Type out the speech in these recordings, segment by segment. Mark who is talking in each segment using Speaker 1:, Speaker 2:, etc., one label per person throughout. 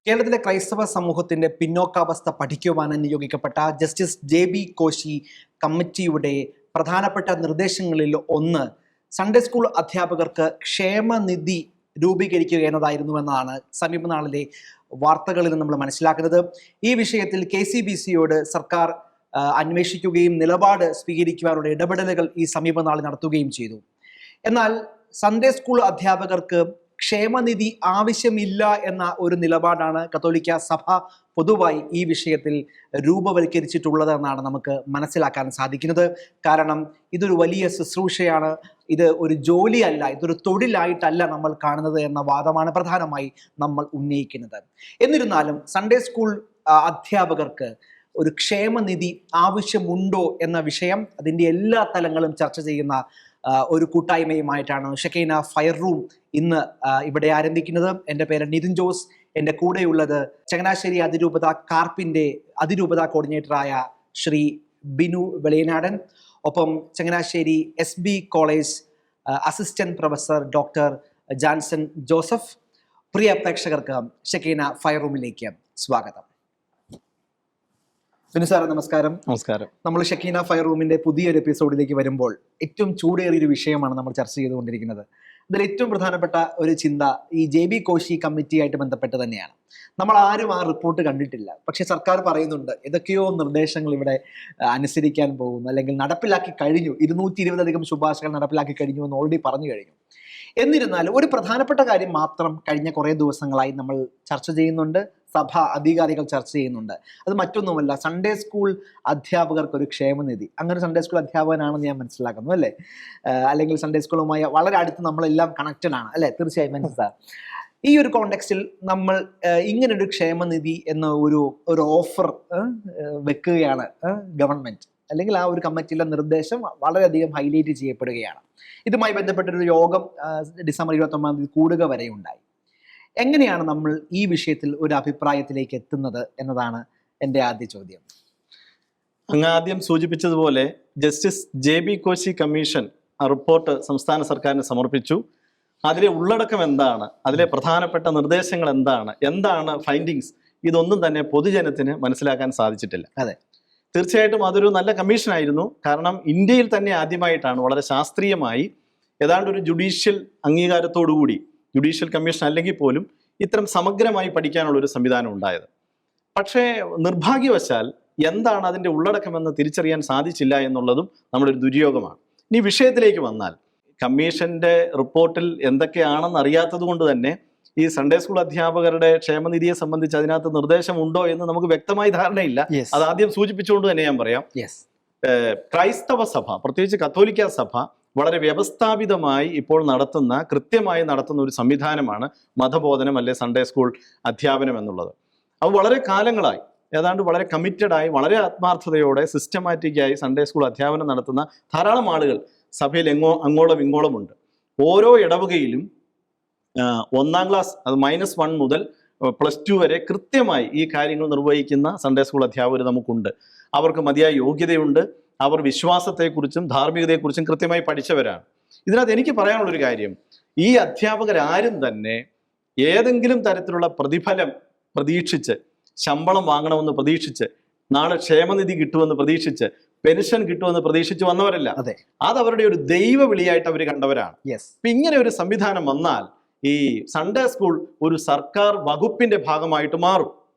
Speaker 1: കേരളത്തിലെ ക്രൈസ്തവ സമൂഹത്തിന്റെ പിന്നോക്കാവസ്ഥ പഠിക്കുവാൻ നിയോഗിക്കപ്പെട്ട ജസ്റ്റിസ് JB കോശി കമ്മിറ്റിയുടെ പ്രധാനപ്പെട്ട നിർദ്ദേശങ്ങളിൽ ഒന്ന് സൺഡേ സ്കൂൾ അധ്യാപകർക്ക് ക്ഷേമനിധി രൂപീകരിക്കുക എന്നതായിരുന്നുവെന്നാണ് സമീപനാളിലെ വാർത്തകളിൽ നമ്മൾ മനസ്സിലാക്കുന്നത്. ഈ വിഷയത്തിൽ KCBCയോട് സർക്കാർ അന്വേഷിക്കുകയും നിലപാട് സ്വീകരിക്കുവാനുള്ള ഇടപെടലുകൾ ഈ സമീപനാളിൽ നടത്തുകയും ചെയ്തു. എന്നാൽ സൺഡേ സ്കൂൾ അധ്യാപകർക്ക് ക്ഷേമനിധി ആവശ്യമില്ല എന്ന ഒരു നിലപാടാണ് കത്തോലിക്ക സഭ പൊതുവായി ഈ വിഷയത്തിൽ രൂപവൽക്കരിച്ചിട്ടുള്ളതെന്നാണ് നമുക്ക് മനസ്സിലാക്കാൻ സാധിക്കുന്നത്. കാരണം ഇതൊരു വലിയ ശുശ്രൂഷയാണ്, ഇത് ഒരു ജോലിയല്ല, ഇതൊരു തൊഴിലായിട്ടല്ല നമ്മൾ കാണുന്നത് എന്ന വാദമാണ് പ്രധാനമായി നമ്മൾ ഉന്നയിക്കുന്നത്. എന്നിരുന്നാലും സൺഡേ സ്കൂൾ അധ്യാപകർക്ക് ഒരു ക്ഷേമനിധി ആവശ്യമുണ്ടോ എന്ന വിഷയം അതിൻ്റെ എല്ലാ തലങ്ങളും ചർച്ച ചെയ്യുന്ന ഒരു കൂട്ടായ്മയുമായിട്ടാണ് ഷെക്കൈന ഫയർ റൂം ഇന്ന് ഇവിടെ ആരംഭിക്കുന്നത്. എൻ്റെ പേര് നിതിൻ ജോസ്. എൻ്റെ കൂടെയുള്ളത് ചങ്ങനാശ്ശേരി അതിരൂപത കാർപ്പിൻ്റെ അതിരൂപത കോർഡിനേറ്ററായ ശ്രീ ബിനു വെളിയനാടൻ, ഒപ്പം Changanassery SB college assistant professor doctor Janson Joseph. പ്രിയ പ്രേക്ഷകർക്ക് ഷെക്കൈന ഫയർ റൂമിലേക്ക് സ്വാഗതം. ബിനു സാറ് നമസ്കാരം.
Speaker 2: നമസ്കാരം.
Speaker 1: നമ്മൾ ഷെക്കീന ഫയർ റൂമിന്റെ പുതിയൊരു എപ്പിസോഡിലേക്ക് വരുമ്പോൾ ഏറ്റവും ചൂടേറിയൊരു വിഷയമാണ് നമ്മൾ ചർച്ച ചെയ്തുകൊണ്ടിരിക്കുന്നത്. അതിൽ ഏറ്റവും പ്രധാനപ്പെട്ട ഒരു ചിന്ത ഈ JB കോശി കമ്മിറ്റിയായിട്ട് ബന്ധപ്പെട്ട് തന്നെയാണ്. നമ്മൾ ആരും ആ റിപ്പോർട്ട് കണ്ടിട്ടില്ല, പക്ഷെ സർക്കാർ പറയുന്നുണ്ട് ഏതൊക്കെയോ നിർദ്ദേശങ്ങൾ ഇവിടെ അനുസരിക്കാൻ പോകുന്നു, അല്ലെങ്കിൽ നടപ്പിലാക്കി കഴിഞ്ഞു, 220 ശുപാർശകൾ നടപ്പിലാക്കി കഴിഞ്ഞു എന്ന് ഓൾറെഡി പറഞ്ഞു കഴിഞ്ഞു. എന്നിരുന്നാലും ഒരു പ്രധാനപ്പെട്ട കാര്യം മാത്രം കഴിഞ്ഞ കുറേ ദിവസങ്ങളായി നമ്മൾ ചർച്ച ചെയ്യുന്നുണ്ട്, സഭ അധികാരികൾ ചർച്ച ചെയ്യുന്നുണ്ട്. അത് മറ്റൊന്നുമല്ല, സൺഡേ സ്കൂൾ അധ്യാപകർക്ക് ഒരു ക്ഷേമനിധി. അങ്ങനെ സൺഡേ സ്കൂൾ അധ്യാപകനാണെന്ന് ഞാൻ മനസ്സിലാക്കുന്നു, അല്ലേ? അല്ലെങ്കിൽ സൺഡേ സ്കൂളുമായി വളരെ അടുത്ത് നമ്മളെല്ലാം കണക്റ്റഡ് ആണ്, അല്ലേ? തീർച്ചയായും മനസ്സിലാ. ഈ ഒരു കോണ്ടെക്സ്റ്റിൽ നമ്മൾ ഇങ്ങനൊരു ക്ഷേമനിധി എന്ന ഒരു ഓഫർ വെക്കുകയാണ് ഗവൺമെന്റ്, അല്ലെങ്കിൽ ആ ഒരു കമ്മിറ്റിയിലെ നിർദ്ദേശം വളരെയധികം ഹൈലൈറ്റ് ചെയ്യപ്പെടുകയാണ്. ഇതുമായി ബന്ധപ്പെട്ടൊരു യോഗം ഡിസംബർ 29 കൂടുക വരെ ഉണ്ടായി. എങ്ങനെയാണ് നമ്മൾ ഈ വിഷയത്തിൽ ഒരു അഭിപ്രായത്തിലേക്ക് എത്തുന്നത് എന്നതാണ് എൻ്റെ ആദ്യ ചോദ്യം.
Speaker 2: അങ്ങ് ആദ്യം സൂചിപ്പിച്ചതുപോലെ ജസ്റ്റിസ് JB കോശി കമ്മീഷൻ ആ റിപ്പോർട്ട് സംസ്ഥാന സർക്കാരിന് സമർപ്പിച്ചു. അതിലെ ഉള്ളടക്കം എന്താണ്, അതിലെ പ്രധാനപ്പെട്ട നിർദ്ദേശങ്ങൾ എന്താണ് ഫൈൻഡിങ്സ്, ഇതൊന്നും തന്നെ പൊതുജനത്തിന് മനസ്സിലാക്കാൻ സാധിച്ചിട്ടില്ല.
Speaker 1: അതെ,
Speaker 2: തീർച്ചയായിട്ടും അതൊരു നല്ല കമ്മീഷനായിരുന്നു. കാരണം ഇന്ത്യയിൽ തന്നെ ആദ്യമായിട്ടാണ് വളരെ ശാസ്ത്രീയമായി ഏതാണ്ട് ഒരു ജുഡീഷ്യൽ അംഗീകാരത്തോടുകൂടി, ജുഡീഷ്യൽ കമ്മീഷൻ അല്ലെങ്കിൽ പോലും ഇത്തരം സമഗ്രമായി പഠിക്കാനുള്ള ഒരു സംവിധാനം ഉണ്ടായത്. പക്ഷേ നിർഭാഗ്യവശാൽ എന്താണ് അതിൻ്റെ ഉള്ളടക്കമെന്ന് തിരിച്ചറിയാൻ സാധിച്ചില്ല എന്നുള്ളതും നമ്മുടെ ഒരു ദുര്യോഗമാണ്. ഇനി വിഷയത്തിലേക്ക് വന്നാൽ, കമ്മീഷന്റെ റിപ്പോർട്ടിൽ എന്തൊക്കെയാണെന്ന് അറിയാത്തത് കൊണ്ട് തന്നെ ഈ സൺഡേ സ്കൂൾ അധ്യാപകരുടെ ക്ഷേമനിധിയെ സംബന്ധിച്ച് അതിനകത്ത് നിർദ്ദേശമുണ്ടോ എന്ന് നമുക്ക് വ്യക്തമായി ധാരണയില്ല. അത് ആദ്യം സൂചിപ്പിച്ചുകൊണ്ട് തന്നെ ഞാൻ പറയാം. ക്രൈസ്തവ സഭ, പ്രത്യേകിച്ച് കത്തോലിക്ക സഭ വളരെ വ്യവസ്ഥാപിതമായി ഇപ്പോൾ കൃത്യമായി നടത്തുന്ന ഒരു സംവിധാനമാണ് മതബോധനം അല്ലെ സൺഡേ സ്കൂൾ അധ്യാപനം എന്നുള്ളത്. അത് വളരെ കാലങ്ങളായി, ഏതാണ്ട് വളരെ കമ്മിറ്റഡായി, വളരെ ആത്മാർത്ഥതയോടെ സിസ്റ്റമാറ്റിക്കായി സൺഡേ സ്കൂൾ അധ്യാപനം നടത്തുന്ന ധാരാളം ആളുകൾ സഭയിൽ അങ്ങോളം ഇങ്ങോളമുണ്ട്. ഓരോ ഇടവകയിലും 1ാം ക്ലാസ്, അത് -1 മുതൽ +2 വരെ കൃത്യമായി ഈ കാര്യങ്ങൾ നിർവഹിക്കുന്ന സൺഡേ സ്കൂൾ അധ്യാപകർ നമുക്കുണ്ട്. അവർക്ക് മതിയായ യോഗ്യതയുണ്ട്. അവർ വിശ്വാസത്തെക്കുറിച്ചും ധാർമ്മികതയെക്കുറിച്ചും കൃത്യമായി പഠിച്ചവരാണ്. ഇതിനകത്ത് എനിക്ക് പറയാനുള്ളൊരു കാര്യം, ഈ അധ്യാപകരാരും തന്നെ ഏതെങ്കിലും തരത്തിലുള്ള പ്രതിഫലം പ്രതീക്ഷിച്ച്, ശമ്പളം വാങ്ങണമെന്ന് പ്രതീക്ഷിച്ച്, നാളെ ക്ഷേമനിധി കിട്ടുമെന്ന് പ്രതീക്ഷിച്ച്, പെൻഷൻ കിട്ടുമെന്ന് പ്രതീക്ഷിച്ച് വന്നവരല്ല. അത് അവരുടെ ഒരു ദൈവ വിളിയായിട്ട് അവർ കണ്ടവരാണ്. അപ്പൊ ഇങ്ങനെ ഒരു സംവിധാനം വന്നാൽ ഈ സൺഡേ സ്കൂൾ ഒരു സർക്കാർ വകുപ്പിന്റെ ഭാഗമായിട്ട് മാറും.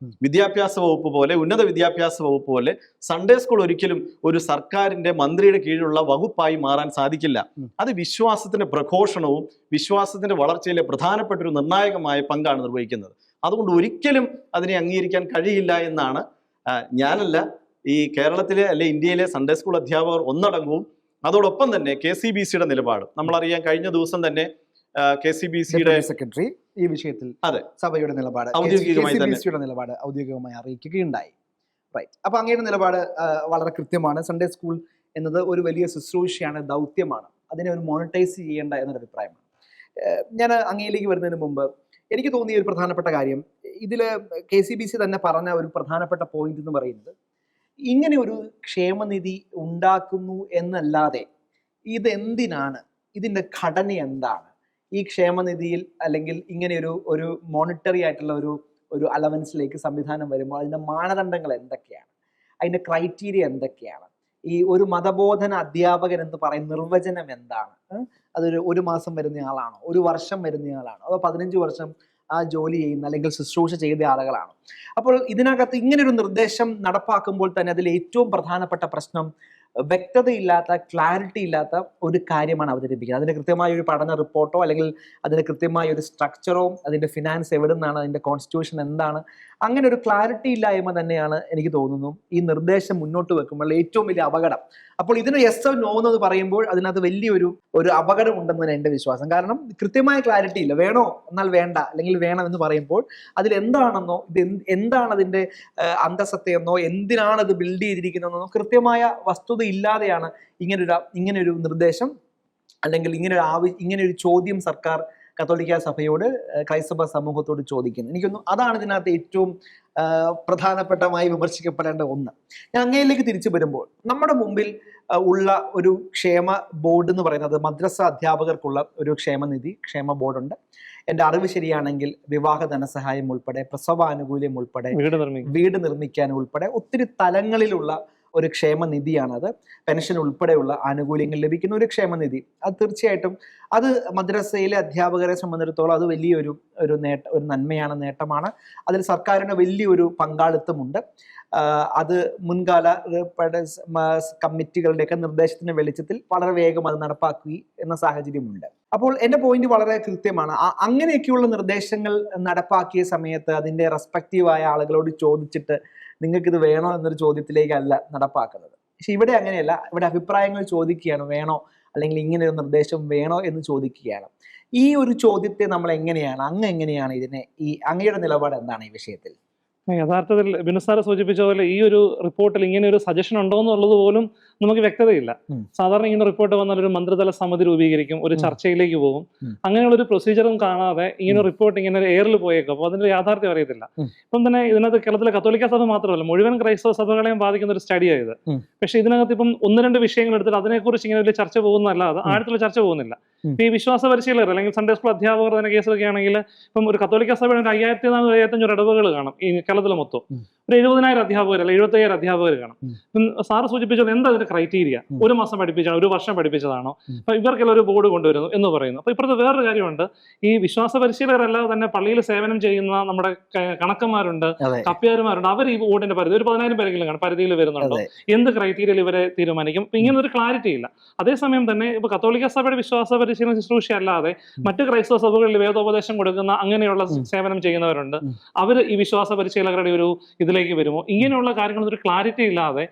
Speaker 2: വിദ്യാഭ്യാസ വകുപ്പ് പോലെ, ഉന്നത വിദ്യാഭ്യാസ വകുപ്പ് പോലെ സൺഡേ സ്കൂൾ ഒരിക്കലും ഒരു സർക്കാരിന്റെ മന്ത്രിയുടെ കീഴിലുള്ള വകുപ്പായി മാറാൻ സാധിക്കില്ല. അത് വിശ്വാസത്തിന്റെ പ്രഘോഷണവും വിശ്വാസത്തിന്റെ വളർച്ചയിലെ പ്രധാനപ്പെട്ട ഒരു നിർണായകമായ പങ്കാണ് നിർവഹിക്കുന്നത്. അതുകൊണ്ട് ഒരിക്കലും അതിനെ അംഗീകരിക്കാൻ കഴിയില്ല എന്നാണ് ഞാനല്ല, ഈ കേരളത്തിലെ അല്ലെ ഇന്ത്യയിലെ സൺഡേ സ്കൂൾ അധ്യാപകർ ഒന്നടങ്കവും, അതോടൊപ്പം തന്നെ KCBCയുടെ നിലപാട് നമ്മളറിയാം. കഴിഞ്ഞ ദിവസം തന്നെ KCBCയുടെ
Speaker 1: സെക്രട്ടറി ഈ വിഷയത്തിൽ സഭയുടെ നിലപാട് ഔദ്യോഗികമായി അറിയിക്കുകയുണ്ടായി. റൈറ്റ്. അപ്പൊ അങ്ങയുടെ നിലപാട് വളരെ കൃത്യമാണ്. സൺഡേ സ്കൂൾ എന്നത് ഒരു വലിയ ശുശ്രൂഷയാണ്, ദൗത്യമാണ്. അതിനെ ഒരു മോണിറ്റൈസ് ചെയ്യേണ്ട എന്നൊരു അഭിപ്രായമാണ്. ഞാൻ അങ്ങയിലേക്ക് വരുന്നതിന് മുമ്പ് എനിക്ക് തോന്നിയ ഒരു പ്രധാനപ്പെട്ട കാര്യം, ഇതിൽ KCBC തന്നെ പറഞ്ഞ ഒരു പ്രധാനപ്പെട്ട പോയിന്റ് എന്ന് പറയുന്നത്, ഇങ്ങനെ ഒരു ക്ഷേമനിധി ഉണ്ടാക്കുന്നു എന്നല്ലാതെ ഇതെന്തിനാണ്, ഇതിൻ്റെ ഘടന എന്താണ്, ഈ ക്ഷേമനിധിയിൽ അല്ലെങ്കിൽ ഇങ്ങനെ ഒരു മോണിറ്ററി ആയിട്ടുള്ള ഒരു അലവൻസിലേക്ക് സംവിധാനം വരുമ്പോൾ അതിൻ്റെ മാനദണ്ഡങ്ങൾ എന്തൊക്കെയാണ്, അതിൻ്റെ ക്രൈറ്റീരിയ എന്തൊക്കെയാണ്, ഈ ഒരു മതബോധന അധ്യാപകൻ എന്ന് പറയുന്ന നിർവചനം എന്താണ്, അതൊരു 1 മാസം വരുന്നയാളാണോ, 1 വർഷം വരുന്നയാളാണോ, അതോ 15 വർഷം ആ ജോലി ചെയ്യുന്ന അല്ലെങ്കിൽ ശുശ്രൂഷ ചെയ്ത ആളുകളാണ്. അപ്പോൾ ഇതിനകത്ത് ഇങ്ങനൊരു നിർദ്ദേശം നടപ്പാക്കുമ്പോൾ തന്നെ അതിൽ ഏറ്റവും പ്രധാനപ്പെട്ട പ്രശ്നം വ്യക്തതയില്ലാത്ത, ക്ലാരിറ്റി ഇല്ലാത്ത ഒരു കാര്യമാണ് അവതരിപ്പിക്കുന്നത്. അതിന് കൃത്യമായ ഒരു പഠന റിപ്പോർട്ടോ അല്ലെങ്കിൽ അതിന് കൃത്യമായ ഒരു സ്ട്രക്ചറോ, അതിൻ്റെ ഫിനാൻസ് എവിടെ നിന്നാണ്, അതിൻ്റെ കോൺസ്റ്റിറ്റ്യൂഷൻ എന്താണ്, അങ്ങനെ ഒരു ക്ലാരിറ്റി ഇല്ലായ്മ തന്നെയാണ് എനിക്ക് തോന്നുന്നു ഈ നിർദ്ദേശം മുന്നോട്ട് വെക്കുമ്പോൾ ഏറ്റവും വലിയ അപകടം. അപ്പോൾ ഇതിന് യെസ് നോ എന്ന് പറയുമ്പോൾ അതിനകത്ത് വലിയൊരു അപകടം ഉണ്ടെന്നാണ് എൻ്റെ വിശ്വാസം. കാരണം കൃത്യമായ ക്ലാരിറ്റി ഇല്ല. വേണോ എന്നാൽ വേണ്ട, അല്ലെങ്കിൽ വേണം എന്ന് പറയുമ്പോൾ അതിൽ എന്താണെന്നോ, എന്താണ് അതിൻ്റെ അന്തസത്തയെന്നോ, എന്തിനാണ് ഇത് ബിൽഡ് ചെയ്തിരിക്കുന്നതെന്നോ കൃത്യമായ വസ്തുത ഇല്ലാതെയാണ് ഇങ്ങനൊരു നിർദ്ദേശം അല്ലെങ്കിൽ ഇങ്ങനൊരു ചോദ്യം സർക്കാർ കത്തോലിക്ക സഭയോട്, ക്രൈസ്തവ സമൂഹത്തോട് ചോദിക്കുന്നത്. എനിക്കൊന്നും അതാണ് ഇതിനകത്ത് ഏറ്റവും പ്രധാനപ്പെട്ടമായി വിമർശിക്കപ്പെടേണ്ട ഒന്ന്. ഞാൻ അങ്ങയിലേക്ക് തിരിച്ചു വരുമ്പോൾ നമ്മുടെ മുമ്പിൽ ഉള്ള ഒരു ക്ഷേമ ബോർഡ് എന്ന് പറയുന്നത് മദ്രസ അധ്യാപകർക്കുള്ള ഒരു ക്ഷേമ ബോർഡുണ്ട്. എൻ്റെ അറിവ് ശരിയാണെങ്കിൽ വിവാഹ ധനസഹായം ഉൾപ്പെടെ, പ്രസവാനുകൂല്യം ഉൾപ്പെടെ, വീട് നിർമ്മിക്കാൻ ഉൾപ്പെടെ ഒത്തിരി തലങ്ങളിലുള്ള ഒരു ക്ഷേമനിധിയാണത്. പെൻഷൻ ഉൾപ്പെടെയുള്ള ആനുകൂല്യങ്ങൾ ലഭിക്കുന്ന ഒരു ക്ഷേമനിധി. അത് തീർച്ചയായിട്ടും അത് മദ്രസയിലെ അധ്യാപകരെ സംബന്ധിച്ചിടത്തോളം അത് വലിയൊരു നന്മയാണ്, നേട്ടമാണ്. അതിൽ സർക്കാരിന് വലിയൊരു പങ്കാളിത്തമുണ്ട്. അത് മുൻകാല കമ്മിറ്റികളുടെയൊക്കെ നിർദ്ദേശത്തിന്റെ വെളിച്ചത്തിൽ വളരെ വേഗം അത് നടപ്പാക്കി എന്ന സാഹചര്യമുണ്ട്. അപ്പോൾ എൻ്റെ പോയിന്റ് വളരെ കൃത്യമാണ്. അങ്ങനെയൊക്കെയുള്ള നിർദ്ദേശങ്ങൾ നടപ്പാക്കിയ സമയത്ത് അതിൻ്റെ റെസ്പെക്റ്റീവായ ആളുകളോട് ചോദിച്ചിട്ട് നിങ്ങൾക്കിത് വേണോ എന്നൊരു ചോദ്യത്തിലേക്കല്ല നടപ്പാക്കുന്നത്. പക്ഷെ ഇവിടെ അങ്ങനെയല്ല. ഇവിടെ അഭിപ്രായങ്ങൾ ചോദിക്കുകയാണ്, വേണോ അല്ലെങ്കിൽ ഇങ്ങനെ ഒരു നിർദ്ദേശം വേണോ എന്ന് ചോദിക്കുകയാണ്. ഈ ഒരു ചോദ്യത്തെ നമ്മൾ എങ്ങനെയാണ് ഇതിനെ, അങ്ങയുടെ നിലപാട് എന്താണ് ഈ വിഷയത്തിൽ?
Speaker 3: യഥാർത്ഥത്തിൽ ബിനു സാറ് സൂചിപ്പിച്ച പോലെ ഈ ഒരു റിപ്പോർട്ടിൽ ഇങ്ങനെ ഒരു സജഷൻ ഉണ്ടോ എന്നുള്ളത് പോലും നമുക്ക് വ്യക്തതയില്ല. സാധാരണ ഇങ്ങനെ റിപ്പോർട്ട് വന്നാൽ ഒരു മന്ത്രിതല സമിതി രൂപീകരിക്കും, ഒരു ചർച്ചയിലേക്ക് പോകും. അങ്ങനെയുള്ള ഒരു പ്രൊസീജിയറും കാണാതെ ഇങ്ങനെ റിപ്പോർട്ട് ഇങ്ങനെ എയറിൽ പോയേക്കും. അപ്പോൾ അതിന്റെ യാഥാർത്ഥ്യം അറിയത്തില്ല. ഇപ്പം തന്നെ ഇതിനകത്ത് കേരളത്തിലെ കത്തോലിക്ക സഭ മാത്രമല്ല, മുഴുവൻ ക്രൈസ്തവ സഭകളെയും ബാധിക്കുന്ന ഒരു സ്റ്റഡിയായത്. പക്ഷെ ഇതിനകത്ത് ഇപ്പം 1-2 വിഷയങ്ങൾ എടുത്തിട്ട് അതിനെക്കുറിച്ച് ഇങ്ങനെ വലിയ ചർച്ച പോകുന്നതല്ലാതെ ആഴത്തിലുള്ള ചർച്ച പോകുന്നില്ല. ഈ വിശ്വാസ പരിശീലകർ അല്ലെങ്കിൽ സൺഡേ സ്കൂൾ അധ്യാപകർ തന്നെ കേസൊക്കെയാണെങ്കിൽ ഇപ്പം ഒരു കത്തോലിക്ക സഭയുടെ 5400-5500 ഇടവകൾ കാണും ഈ കേരളത്തിലെ മൊത്തം. ഒരു 70,000 അധ്യാപകർ അല്ല 75,000 അധ്യാപകർ കാണും. സാറ് സൂചിപ്പിച്ചത് എന്താ അതിന്റെ ക്രൈറ്റീരിയ? 1 മാസം പഠിപ്പിച്ചാണോ, 1 വർഷം പഠിപ്പിച്ചതാണോ? അപ്പൊ ഇവർക്കെല്ലാം ഒരു ബോർഡ് കൊണ്ടുവരുന്നു എന്ന് പറയുന്നു. അപ്പൊ ഇപ്പുറത്ത് വേറൊരു കാര്യമുണ്ട്. ഈ വിശ്വാസ പരിശീലകരല്ലാതെ തന്നെ പള്ളിയിൽ സേവനം ചെയ്യുന്ന നമ്മുടെ കണക്കന്മാരുണ്ട്, കപ്പ്യാരുമാരുണ്ട്. അവർ ഈ ബോർഡിന്റെ പരിധി ഒരു 10,000 പേരെങ്കിലും പരിധിയിൽ വരുന്നുണ്ടോ? എന്ത് ക്രൈറ്റീരിയയിൽ ഇവരെ തീരുമാനിക്കും? ഇപ്പൊ ഇങ്ങനെ ഒരു ക്ലാരിറ്റി ഇല്ല. അതേസമയം തന്നെ ഇപ്പൊ കത്തോലിക്ക സഭയുടെ വിശ്വാസ പരിശീലന ശുശ്രൂഷ അല്ലാതെ മറ്റ് ക്രൈസ്തവ സഭകളിൽ വേദോപദേശം കൊടുക്കുന്ന അങ്ങനെയുള്ള സേവനം ചെയ്യുന്നവരുണ്ട്. അവർ ഈ വിശ്വാസ പരിശീലകരുടെ ഒരു ഇതിലേക്ക് വരുമോ? ഇങ്ങനെയുള്ള കാര്യങ്ങളൊന്നും ഒരു ക്ലാരിറ്റി ഇല്ലാതെ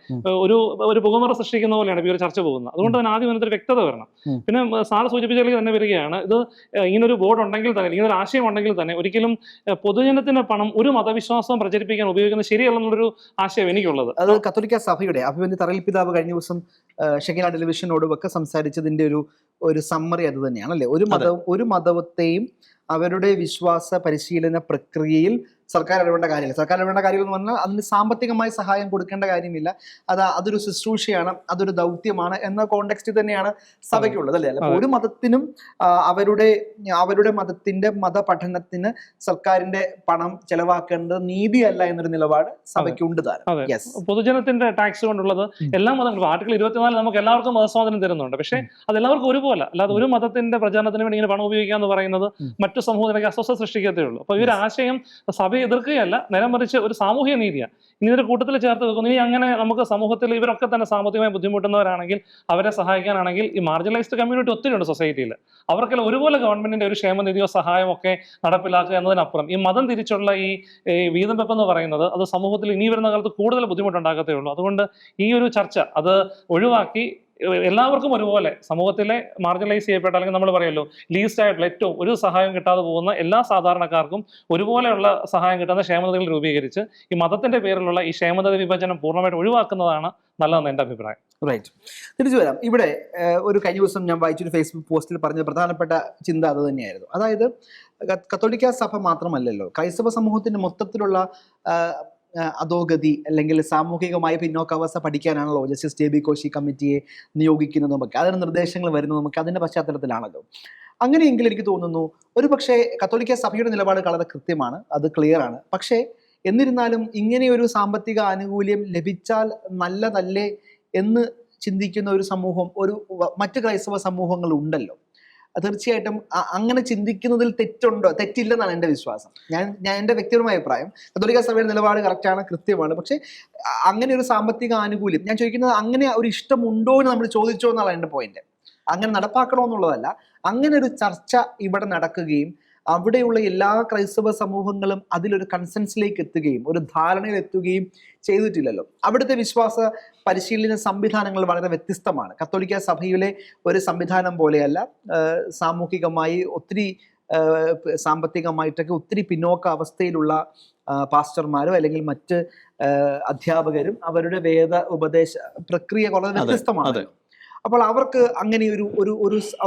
Speaker 3: ഒരു പുകമറ സൃഷ്ടിക്കുന്ന പോലെയാണ് ഈ ഒരു ചർച്ച പോകുന്നത്. അതുകൊണ്ട് തന്നെ ആദ്യം അതിനൊരു വ്യക്തത വരണം. പിന്നെ സാറ് സൂചിപ്പിച്ചതിലേക്ക് തന്നെ വരികയാണ്, ഇത് ഇങ്ങനൊരു ബോർഡ് ഉണ്ടെങ്കിൽ തന്നെ, ഇങ്ങനൊരു ആശയം ഉണ്ടെങ്കിൽ തന്നെ ഒരിക്കലും പൊതുജനത്തിന്റെ പണം ഒരു മതവിശ്വാസവും പ്രചരിപ്പിക്കാൻ ഉപയോഗിക്കുന്നത് ശരിയല്ലെന്നുള്ളൊരു ആശയം എനിക്കുള്ളത്.
Speaker 1: അത് കത്തോലിക്ക സഭയുടെ അഭിമന്യ തറയിൽ പിതാവ് കഴിഞ്ഞ ദിവസം ഷെക്കില ടെലിവിഷനോടും ഒക്കെ സംസാരിച്ചതിന്റെ ഒരു സമ്മറി അത് തന്നെയാണ് അല്ലേ? ഒരു മതത്തെയും അവരുടെ വിശ്വാസ പരിശീലന പ്രക്രിയയിൽ സർക്കാർ ഇടപെടേണ്ട കാര്യമില്ല. സർക്കാർ ഇടപെടേണ്ട കാര്യങ്ങൾ എന്ന് പറഞ്ഞാൽ അതിന് സാമ്പത്തികമായി സഹായം കൊടുക്കേണ്ട കാര്യമില്ല. അതൊരു ശുശ്രൂഷയാണ്, അതൊരു ദൗത്യമാണ് എന്ന കോണ്ടെക്സ്റ്റിൽ തന്നെയാണ് സഭയ്ക്കുള്ളത് അല്ലേ? അല്ല, ഒരു മതത്തിനും അവരുടെ മതത്തിന്റെ മതപഠനത്തിന് സർക്കാരിന്റെ പണം ചെലവാക്കേണ്ടത് നീതിയല്ല എന്നൊരു നിലപാട് സഭയ്ക്കുണ്ട് താരം.
Speaker 3: പൊതുജനത്തിന്റെ ടാക്സ് കൊണ്ടുള്ളത് എല്ലാ മതങ്ങളും ആർട്ടിക്കിൾ 24 നമുക്ക് എല്ലാവർക്കും മതസ്വാതന്ത്ര്യം തരുന്നുണ്ട്. പക്ഷേ അതെല്ലാവർക്കും ഒരുപോലെ, അല്ലാതെ ഒരു മതത്തിന്റെ പ്രചാരണത്തിന് വേണ്ടി ഇങ്ങനെ പണം ഉപയോഗിക്കുക എന്ന് പറയുന്നത് മറ്റു സമൂഹത്തിലേക്ക് അസ്വസ്ഥ സൃഷ്ടിക്കത്തേ ഉള്ളൂ. അപ്പൊ ഈ ഒരു ആശയം സഭ എതിർക്കുകയല്ല, നേരം മറിച്ച് ഒരു സാമൂഹ്യ നീതിയാണ്. ഇനി ഇതൊരു കൂട്ടത്തിൽ ചേർത്ത് വെക്കുന്നു. ഇനി അങ്ങനെ നമുക്ക് സമൂഹത്തിൽ ഇവരൊക്കെ തന്നെ സാമ്പത്തികമായി ബുദ്ധിമുട്ടുന്നവരാണെങ്കിൽ അവരെ സഹായിക്കാനാണെങ്കിൽ ഈ മാർജിനലൈസ്ഡ് കമ്മ്യൂണിറ്റി ഒത്തിരി ഉണ്ട് സൊസൈറ്റിയിൽ. അവർക്കെല്ലാം ഒരുപോലെ ഗവൺമെന്റിന്റെ ഒരു ക്ഷേമനിധിയോ സഹായമോ ഒക്കെ നടപ്പിലാക്കുക എന്നതിനപ്പുറം ഈ മതം തിരിച്ചുള്ള ഈ വീതം വെപ്പെന്ന് പറയുന്നത് അത് സമൂഹത്തിൽ ഇനി വരുന്ന കാലത്ത് കൂടുതൽ ബുദ്ധിമുട്ടുണ്ടാക്കത്തേ ഉള്ളൂ. അതുകൊണ്ട് ഈ ഒരു ചർച്ച അത് ഒഴിവാക്കി എല്ലാവർക്കും ഒരുപോലെ സമൂഹത്തിലെ മാർജിനലൈസ് ചെയ്യപ്പെട്ട, അല്ലെങ്കിൽ നമ്മൾ പറയുമല്ലോ ലീസ്റ്റ് ആയിട്ടുള്ള ഏറ്റവും ഒരു സഹായം കിട്ടാതെ പോകുന്ന എല്ലാ സാധാരണക്കാർക്കും ഒരുപോലെയുള്ള സഹായം കിട്ടുന്ന ക്ഷേമനിധികൾ രൂപീകരിച്ച് ഈ മതത്തിന്റെ പേരിലുള്ള ഈ ക്ഷേമനിധി വിഭജനം പൂർണ്ണമായിട്ട് ഒഴിവാക്കുന്നതാണ് നല്ലതെന്ന് എൻ്റെ അഭിപ്രായം.
Speaker 1: റൈറ്റ്, തിരിച്ചു വരാം. ഇവിടെ ഒരു കഴിഞ്ഞ ദിവസം ഞാൻ വായിച്ചൊരു ഫേസ്ബുക്ക് പോസ്റ്റിൽ പറഞ്ഞ പ്രധാനപ്പെട്ട ചിന്ത അത് തന്നെയായിരുന്നു. അതായത് കത്തോലിക്ക സഭ മാത്രമല്ലല്ലോ, ക്രൈസ്തവ സമൂഹത്തിന്റെ മൊത്തത്തിലുള്ള അധോഗതി അല്ലെങ്കിൽ സാമൂഹികമായ പിന്നോക്കാവസ്ഥ പഠിക്കാനാണല്ലോ ജസ്റ്റിസ് JB കോശി കമ്മിറ്റിയെ നിയോഗിക്കുന്നതുമൊക്കെ, അതിന് നിർദ്ദേശങ്ങൾ വരുന്നതുമൊക്കെ അതിൻ്റെ പശ്ചാത്തലത്തിലാണല്ലോ. അങ്ങനെയെങ്കിൽ എനിക്ക് തോന്നുന്നു ഒരു പക്ഷേ കത്തോലിക്ക സഭയുടെ നിലപാട് വളരെ കൃത്യമാണ്, അത് ക്ലിയർ ആണ്. പക്ഷേ എന്നിരുന്നാലും ഇങ്ങനെയൊരു സാമ്പത്തിക ആനുകൂല്യം ലഭിച്ചാൽ നല്ലതല്ലേ എന്ന് ചിന്തിക്കുന്ന ഒരു സമൂഹം, മറ്റ് ക്രൈസ്തവ സമൂഹങ്ങൾ ഉണ്ടല്ലോ. തീർച്ചയായിട്ടും അങ്ങനെ ചിന്തിക്കുന്നതിൽ തെറ്റില്ലെന്നാണ് എൻ്റെ വിശ്വാസം. ഞാൻ എൻ്റെ വ്യക്തിപരമായ അഭിപ്രായം, കത്തോലിക്ക സഭയുടെ നിലപാട് കറക്റ്റാണ്, കൃത്യമാണ്. പക്ഷേ അങ്ങനെ ഒരു സാമ്പത്തിക ആനുകൂല്യം, ഞാൻ ചോദിക്കുന്നത് അങ്ങനെ ഒരു ഇഷ്ടമുണ്ടോ എന്ന് നമ്മൾ ചോദിച്ചോ എന്നാണ് എൻ്റെ പോയിന്റ്. അങ്ങനെ നടപ്പാക്കണമെന്നുള്ളതല്ല, അങ്ങനെ ഒരു ചർച്ച ഇവിടെ നടക്കുകയും അവിടെയുള്ള എല്ലാ ക്രൈസ്തവ സമൂഹങ്ങളും അതിലൊരു കൺസെൻസിലേക്ക് എത്തുകയും ഒരു ധാരണയിൽ എത്തുകയും ചെയ്തിട്ടില്ലല്ലോ. അവിടുത്തെ വിശ്വാസ പരിശീലന സംവിധാനങ്ങൾ വളരെ വ്യത്യസ്തമാണ്. കത്തോലിക്ക സഭയിലെ ഒരു സംവിധാനം പോലെയല്ല. സാമൂഹികമായി ഒത്തിരി സാമ്പത്തികമായിട്ടൊക്കെ ഒത്തിരി പിന്നോക്ക അവസ്ഥയിലുള്ള പാസ്റ്റർമാരോ അല്ലെങ്കിൽ മറ്റ് അധ്യാപകരും അവരുടെ വേദ ഉപദേശ പ്രക്രിയ വളരെ വ്യത്യസ്തമാണ്. അപ്പോൾ അവർക്ക് അങ്ങനെ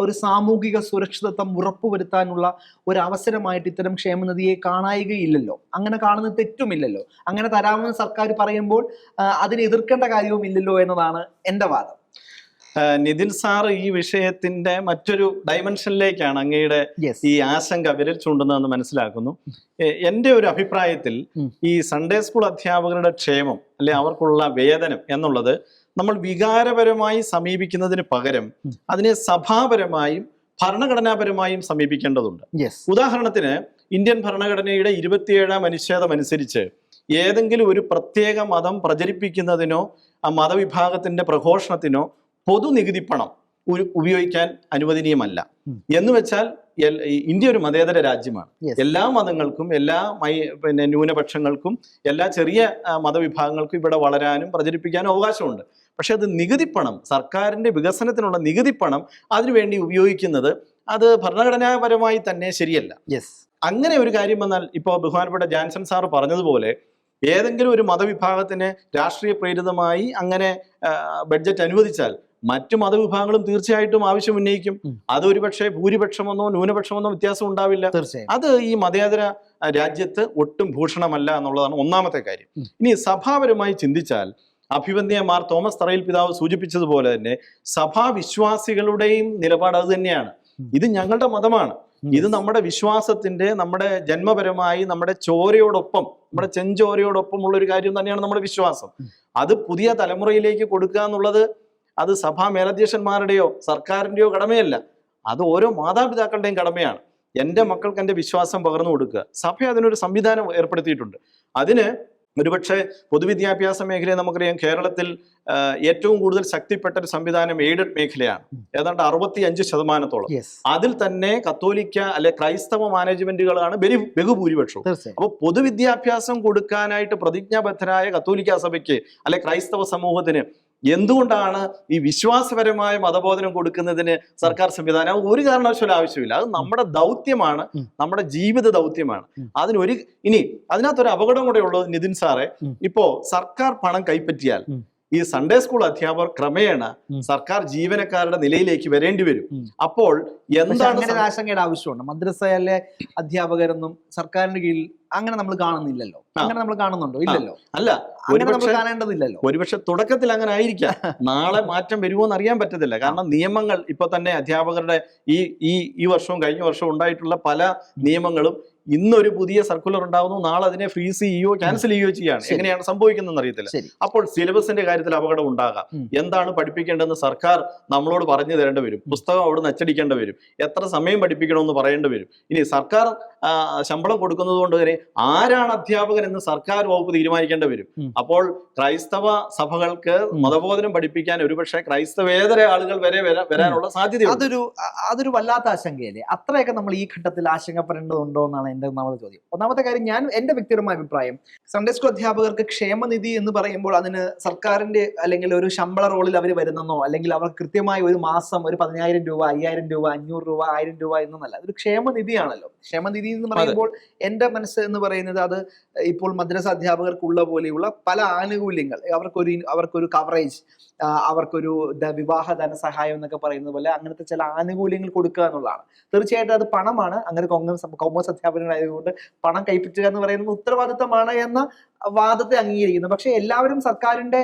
Speaker 1: ഒരു സാമൂഹിക സുരക്ഷിതത്വം ഉറപ്പുവരുത്താനുള്ള ഒരു അവസരമായിട്ട് ഇത്തരം ക്ഷേമനിധിയെ കാണുകയില്ലല്ലോ. അങ്ങനെ കാണുന്നത് തെറ്റുമില്ലല്ലോ. അങ്ങനെ തരാമെന്ന് സർക്കാർ പറയുമ്പോൾ അതിനെ എതിർക്കേണ്ട കാര്യവും ഇല്ലല്ലോ എന്നതാണ് എൻ്റെ വാദം.
Speaker 2: നിതിൻ സാർ ഈ വിഷയത്തിന്റെ മറ്റൊരു ഡയമെൻഷനിലേക്കാണ് അങ്ങയുടെ ഈ ആശങ്ക വിരൽ ചൂണ്ടുന്നതെന്ന് മനസ്സിലാക്കുന്നു. എൻ്റെ ഒരു അഭിപ്രായത്തിൽ ഈ സൺഡേ സ്കൂൾ അധ്യാപകരുടെ ക്ഷേമം അല്ലെ അവർക്കുള്ള വേതനം എന്നുള്ളത് നമ്മൾ വികാരപരമായി സമീപിക്കുന്നതിന് പകരം അതിനെ സഭാപരമായും ഭരണഘടനാപരമായും സമീപിക്കേണ്ടതുണ്ട്. ഉദാഹരണത്തിന് ഇന്ത്യൻ ഭരണഘടനയുടെ 27-ാം അനുച്ഛേദം അനുസരിച്ച് ഏതെങ്കിലും ഒരു പ്രത്യേക മതം പ്രചരിപ്പിക്കുന്നതിനോ ആ മതവിഭാഗത്തിന്റെ പ്രഘോഷണത്തിനോ പൊതുനികുതി പണം ഉപയോഗിക്കാൻ അനുവദനീയമല്ല. എന്ന് വെച്ചാൽ ഇന്ത്യ ഒരു മതേതര രാജ്യമാണ്. എല്ലാ മതങ്ങൾക്കും എല്ലാ ന്യൂനപക്ഷങ്ങൾക്കും എല്ലാ ചെറിയ മതവിഭാഗങ്ങൾക്കും ഇവിടെ വളരാനും പ്രചരിപ്പിക്കാനും അവകാശമുണ്ട്. പക്ഷെ അത് നികുതിപ്പണം, സർക്കാരിന്റെ വികസനത്തിനുള്ള നികുതിപ്പണം അതിനുവേണ്ടി ഉപയോഗിക്കുന്നത് അത് ഭരണഘടനാപരമായി തന്നെ ശരിയല്ല. അങ്ങനെ ഒരു കാര്യം വന്നാൽ ഇപ്പോൾ ബഹുമാനപ്പെട്ട ജാൻസൺ സാർ പറഞ്ഞതുപോലെ ഏതെങ്കിലും ഒരു മതവിഭാഗത്തിന് രാഷ്ട്രീയ പ്രേരിതമായി അങ്ങനെ ബഡ്ജറ്റ് അനുവദിച്ചാൽ മറ്റു മതവിഭാഗങ്ങളും തീർച്ചയായിട്ടും ആവശ്യം ഉന്നയിക്കും. അതൊരു പക്ഷേ ഭൂരിപക്ഷമെന്നോ ന്യൂനപക്ഷമെന്നോ വ്യത്യാസം ഉണ്ടാവില്ല. അത് ഈ മതേതര രാജ്യത്ത് ഒട്ടും ഭൂഷണമല്ല എന്നുള്ളതാണ് ഒന്നാമത്തെ കാര്യം. ഇനി സഭാപരമായി ചിന്തിച്ചാൽ അഭിവന്ദ്യ മാർ തോമസ് തറയിൽ പിതാവ് സൂചിപ്പിച്ചതുപോലെ തന്നെ സഭാവിശ്വാസികളുടെയും നിലപാട് അത് തന്നെയാണ്. ഇത് ഞങ്ങളുടെ മതമാണ്, ഇത് നമ്മുടെ വിശ്വാസത്തിന്റെ, നമ്മുടെ ജന്മപരമായി നമ്മുടെ ചോരയോടൊപ്പം, നമ്മുടെ ചെഞ്ചോരയോടൊപ്പം ഉള്ള ഒരു കാര്യം തന്നെയാണ് നമ്മുടെ വിശ്വാസം. അത് പുതിയ തലമുറയിലേക്ക് കൊടുക്കുക എന്നുള്ളത് അത് സഭാ മേലധ്യക്ഷന്മാരുടെയോ സർക്കാരിന്റെയോ കടമയല്ല, അത് ഓരോ മാതാപിതാക്കളുടെയും കടമയാണ്. എൻ്റെ മക്കൾക്ക് എൻ്റെ വിശ്വാസം പകർന്നു കൊടുക്കുക. സഭ അതിനൊരു സംവിധാനം ഏർപ്പെടുത്തിയിട്ടുണ്ട്. അതിന് ഒരുപക്ഷെ പൊതുവിദ്യാഭ്യാസ മേഖലയെ നമുക്കറിയാം, കേരളത്തിൽ ഏറ്റവും കൂടുതൽ ശക്തിപ്പെട്ട ഒരു സംവിധാനം എയ്ഡഡ് മേഖലയാണ്, ഏതാണ്ട് 65%. അതിൽ തന്നെ കത്തോലിക്ക അല്ലെ ക്രൈസ്തവ മാനേജ്മെന്റുകളാണ് ബഹുഭൂരിപക്ഷവും. അപ്പോൾ പൊതുവിദ്യാഭ്യാസം കൊടുക്കാനായിട്ട് പ്രതിജ്ഞാബദ്ധരായ കത്തോലിക്ക സഭയ്ക്ക് അല്ലെ ക്രൈസ്തവ സമൂഹത്തിന് എന്തുകൊണ്ടാണ് ഈ വിശ്വാസപരമായ മതബോധനം കൊടുക്കുന്നതിന് സർക്കാർ സംവിധാനം ഒരു കാരണവശാലും ആവശ്യമില്ല. അത് നമ്മുടെ ദൗത്യമാണ്, നമ്മുടെ ജീവിത ദൗത്യമാണ്. ഇനി അതിനകത്തൊരു അപകടം കൂടെ ഉള്ളത് നിതിൻ സാറേ, ഇപ്പോ സർക്കാർ പണം കൈപ്പറ്റിയാൽ ഈ സൺഡേ സ്കൂൾ അധ്യാപകർ ക്രമേണ സർക്കാർ ജീവനക്കാരുടെ നിലയിലേക്ക് വരേണ്ടി വരും. അപ്പോൾ എന്താണ്
Speaker 1: ആശങ്കയുടെ ആവശ്യമുണ്ട്? മദ്രസയിലെ അധ്യാപകരൊന്നും സർക്കാരിന്റെ കീഴിൽ അങ്ങനെ നമ്മൾ കാണുന്നില്ലല്ലോ. അങ്ങനെ നമ്മൾ കാണുന്നുണ്ടോ? ഇല്ലല്ലോ.
Speaker 2: അല്ല,
Speaker 1: കാണേണ്ടതില്ലല്ലോ.
Speaker 2: ഒരുപക്ഷെ തുടക്കത്തിൽ അങ്ങനെ ആയിരിക്കാം. നാളെ മാറ്റം വരുമോ എന്ന് അറിയാൻ പറ്റത്തില്ല. കാരണം നിയമങ്ങൾ ഇപ്പൊ തന്നെ അധ്യാപകരുടെ ഈ വർഷവും കഴിഞ്ഞ വർഷവും ഉണ്ടായിട്ടുള്ള പല നിയമങ്ങളും ഇന്നൊരു പുതിയ സർക്കുലർ ഉണ്ടാകുന്നു, നാളെ അതിനെ ഫ്രീസ് ചെയ്യുകയോ ക്യാൻസൽ ചെയ്യുകയോ ചെയ്യാണ്. എങ്ങനെയാണ് സംഭവിക്കുന്നതെന്ന് അറിയത്തില്ല. അപ്പോൾ സിലബസിന്റെ കാര്യത്തിൽ അപകടം ഉണ്ടാകാം. എന്താണ് പഠിപ്പിക്കേണ്ടതെന്ന് സർക്കാർ നമ്മളോട് പറഞ്ഞു തരേണ്ടി വരും. പുസ്തകം അവിടുന്ന് അച്ചടിക്കേണ്ടി വരും. എത്ര സമയം പഠിപ്പിക്കണമെന്ന് പറയേണ്ടി വരും. ഇനി സർക്കാർ ശമ്പളം കൊടുക്കുന്നത് കൊണ്ട് തന്നെ ആരാണ് അധ്യാപകൻ എന്ന് സർക്കാർ വകുപ്പ് തീരുമാനിക്കേണ്ടി വരും. അപ്പോൾ ക്രൈസ്തവ സഭകൾക്ക് മതബോധനം പഠിപ്പിക്കാൻ ഒരുപക്ഷെ ക്രൈസ്തവേതര ആളുകൾ വരെ വരാനുള്ള സാധ്യതയുണ്ട്.
Speaker 1: അതൊരു വല്ലാത്ത ആശങ്കയല്ലേ? അത്രയൊക്കെ നമ്മൾ ഈ ഘട്ടത്തിൽ ആശങ്കപ്പെടേണ്ടതുണ്ടോ എന്നാണ് എൻ്റെ ഒന്നാമത്തെ ചോദ്യം. ഒന്നാമത്തെ കാര്യം, ഞാൻ എൻ്റെ വ്യക്തിപരമായ അഭിപ്രായം, സൺഡേ സ്കൂൾ അധ്യാപകർക്ക് ക്ഷേമനിധി എന്ന് പറയുമ്പോൾ അതിന് സർക്കാരിന്റെ അല്ലെങ്കിൽ ഒരു ശമ്പള റോളിൽ അവർ വരുന്നെന്നോ അല്ലെങ്കിൽ അവർക്ക് കൃത്യമായി ഒരു മാസം ഒരു 10,000 രൂപ, 5,000 രൂപ, 500 രൂപ, 1000 രൂപ എന്നല്ല, അതൊരു ക്ഷേമനിധിയാണല്ലോ. ക്ഷേമനിധി എന്ന് പറയുമ്പോൾ എൻ്റെ മനസ്സ് എന്ന് പറയുന്നത് അത് ഇപ്പോൾ മദ്രസ അധ്യാപകർക്കുള്ള പോലെയുള്ള പല ആനുകൂല്യങ്ങൾ, അവർക്കൊരു കവറേജ്, അവർക്കൊരു വിവാഹ ധനസഹായം എന്നൊക്കെ പറയുന്നത് പോലെ അങ്ങനത്തെ ചില ആനുകൂല്യങ്ങൾ കൊടുക്കുക എന്നുള്ളതാണ്. തീർച്ചയായിട്ടും അത് പണമാണ്. അങ്ങനെ കോമേഴ്സ് അധ്യാപകരായതുകൊണ്ട് പണം കൈപ്പറ്റുക എന്ന് പറയുന്നത് ഉത്തരവാദിത്തമാണ് എന്ന വാദത്തെ അംഗീകരിക്കുന്നു. പക്ഷെ എല്ലാവരും സർക്കാരിന്റെ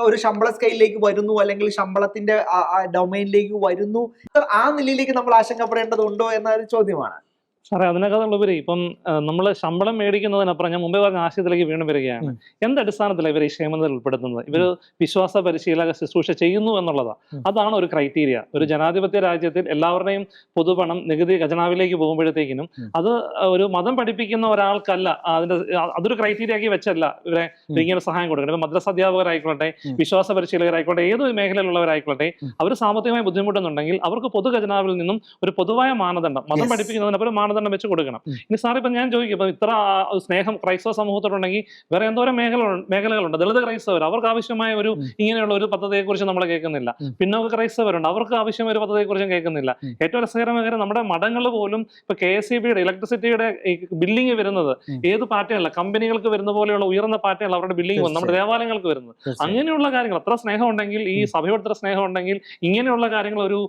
Speaker 1: ഒരു ശമ്പള സ്കെയിലിലേക്ക് വരുന്നു, അല്ലെങ്കിൽ ശമ്പളത്തിന്റെ ഡൊമൈനിലേക്ക് വരുന്നു, ആ നിലയിലേക്ക് നമ്മൾ ആശങ്കപ്പെടേണ്ടതുണ്ടോ എന്നൊരു ചോദ്യമാണ്.
Speaker 3: സാറേ, അതിനേക്കാളുപരി ഇപ്പം നമ്മൾ ശമ്പളം മേടിക്കുന്നതിനപ്പുറം ഞാൻ മുമ്പേ പറഞ്ഞ ആശയത്തിലേക്ക് വീണ്ടും വരികയാണ്. എന്തടിസ്ഥാനത്തിലാണ് ഇവർ ഈ ക്ഷേമനിധിയിൽ ഉൾപ്പെടുത്തുന്നത്? ഇവർ വിശ്വാസ പരിശീലക ശുശ്രൂഷ ചെയ്യുന്നു എന്നുള്ളതാണ്. അതാണ് ഒരു ക്രൈറ്റീരിയ. ഒരു ജനാധിപത്യ രാജ്യത്തിൽ എല്ലാവരുടെയും പൊതുപണം നികുതി ഖജനാവിലേക്ക് പോകുമ്പോഴത്തേക്കിനും അത് ഒരു മതം പഠിപ്പിക്കുന്ന ഒരാൾക്കല്ല അതൊരു ക്രൈറ്റീരിയ ആക്കി വെച്ചല്ല ഇവരെ ഇങ്ങനെ സഹായം കൊടുക്കണം. ഇപ്പം മദ്രസ അധ്യാപകരായിക്കോട്ടെ, വിശ്വാസ പരിശീലകരായിക്കോട്ടെ, ഏത് മേഖലയിലുള്ളവരായിക്കോട്ടെ, അവർ സാമ്പത്തികമായി ബുദ്ധിമുട്ടുന്നുണ്ടെങ്കിൽ അവർക്ക് പൊതു ഖജനാവിൽ നിന്നും ഒരു പൊതുവായ മാനദണ്ഡം, മതം പഠിപ്പിക്കുന്നതിനൊരു മാനദണ്ഡം വെച്ച് കൊടുക്കണം. ഇനി സാർ, ഇപ്പം ഞാൻ ചോദിക്കും, ഇപ്പം ഇത്ര സ്നേഹം ക്രൈസ്തവ സമൂഹത്തോടുണ്ടെങ്കിൽ വേറെ എന്തോരം മേഖലകളുണ്ട്. ദളിത് ക്രൈസ്തവർ, അവർക്ക് ആവശ്യമായ ഒരു ഇങ്ങനെയുള്ള ഒരു പദ്ധതിയെക്കുറിച്ച് നമ്മൾ കേൾക്കുന്നില്ല. പിന്നോക്ക ക്രൈസ്തവരുണ്ട്, അവർക്ക് ആവശ്യമായ ഒരു പദ്ധതിയെക്കുറിച്ചും കേൾക്കുന്നില്ല. ഏറ്റവും രസകരമായ നമ്മുടെ മഠങ്ങൾ പോലും ഇപ്പൊ KSEBയുടെ ഇലക്ട്രിസിറ്റിയുടെ ബില്ലിംഗ് വരുന്നത് ഏത് പാറ്റേണല്ല, കമ്പനികൾക്ക് വരുന്ന പോലെയുള്ള ഉയർന്ന പാറ്റേൺ അവരുടെ ബില്ലിംഗ് വന്നു നമ്മുടെ ദേവാലയങ്ങൾക്ക് വരുന്നത്. അങ്ങനെയുള്ള കാര്യങ്ങൾ അത്ര സ്നേഹം ഉണ്ടെങ്കിൽ, ഈ സഭയോട് ഇത്ര സ്നേഹം ഉണ്ടെങ്കിൽ, ഇങ്ങനെയുള്ള കാര്യങ്ങൾ ഒരു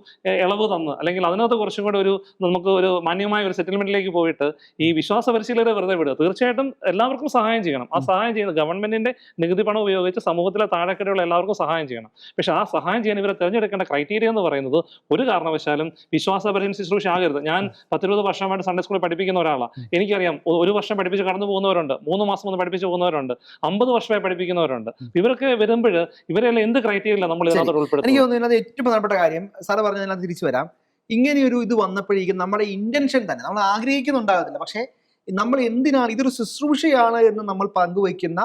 Speaker 3: ഇളവ് തന്ന്, അല്ലെങ്കിൽ അതിനകത്ത് കുറച്ചും കൂടെ ഒരു നമുക്ക് ഒരു മാന്യമായ ഒരു സെറ്റിൽമെന്റിലേക്ക് പോയിട്ട് ഈ വിശ്വാസ പരിശീലകരെ വെറുതെ വിടുക. തീർച്ചയായിട്ടും എല്ലാവർക്കും സഹായം ചെയ്യണം. ആ സഹായം ചെയ്യുന്നത് ഗവൺമെന്റിന്റെ നികുതി പണം ഉപയോഗിച്ച് സമൂഹത്തിലെ താഴെക്കിടയുള്ള എല്ലാവർക്കും സഹായം ചെയ്യണം. പക്ഷെ ആ സഹായം ചെയ്യാൻ ഇവരെ തിരഞ്ഞെടുക്കേണ്ട ക്രൈറ്റീരിയ എന്ന് പറയുന്നത് ഒരു കാരണവശാലും വിശ്വാസ പരിശീലന ശുശ്രൂഷ ആകരുത്. ഞാൻ 10-20 വർഷമായിട്ട് സൺഡേ സ്കൂളിൽ പഠിപ്പിക്കുന്ന ഒരാളാണ്. എനിക്കറിയാം, ഒരു വർഷം പഠിപ്പിച്ച് കടന്നു പോകുന്നവരുണ്ട്, 3 മാസം ഒന്ന് പഠിപ്പിച്ച് പോകുന്നവരുണ്ട്, 50 വർഷമായി പഠിപ്പിക്കുന്നവരുണ്ട്. ഇവരൊക്കെ വരുമ്പോൾ ഇവരെല്ലാം എന്ത് ക്രൈറ്റീരിയ നമ്മൾ ഇതിനകത്ത് ഉൾപ്പെടുത്തും?
Speaker 1: എനിക്ക് തോന്നുന്നത് ഏറ്റവും പ്രധാനപ്പെട്ട കാര്യം സാറ് പറഞ്ഞതിനകത്ത് തിരിച്ചു വരാം. ഇങ്ങനെയൊരു ഇത് വന്നപ്പോഴേക്കും നമ്മുടെ ഇന്റൻഷൻ തന്നെ നമ്മൾ ആഗ്രഹിക്കുന്നുണ്ടാകത്തില്ല, പക്ഷേ നമ്മൾ എന്തിനാണ് ഇതൊരു ശുശ്രൂഷയാണ് എന്ന് നമ്മൾ പങ്കുവയ്ക്കുന്ന,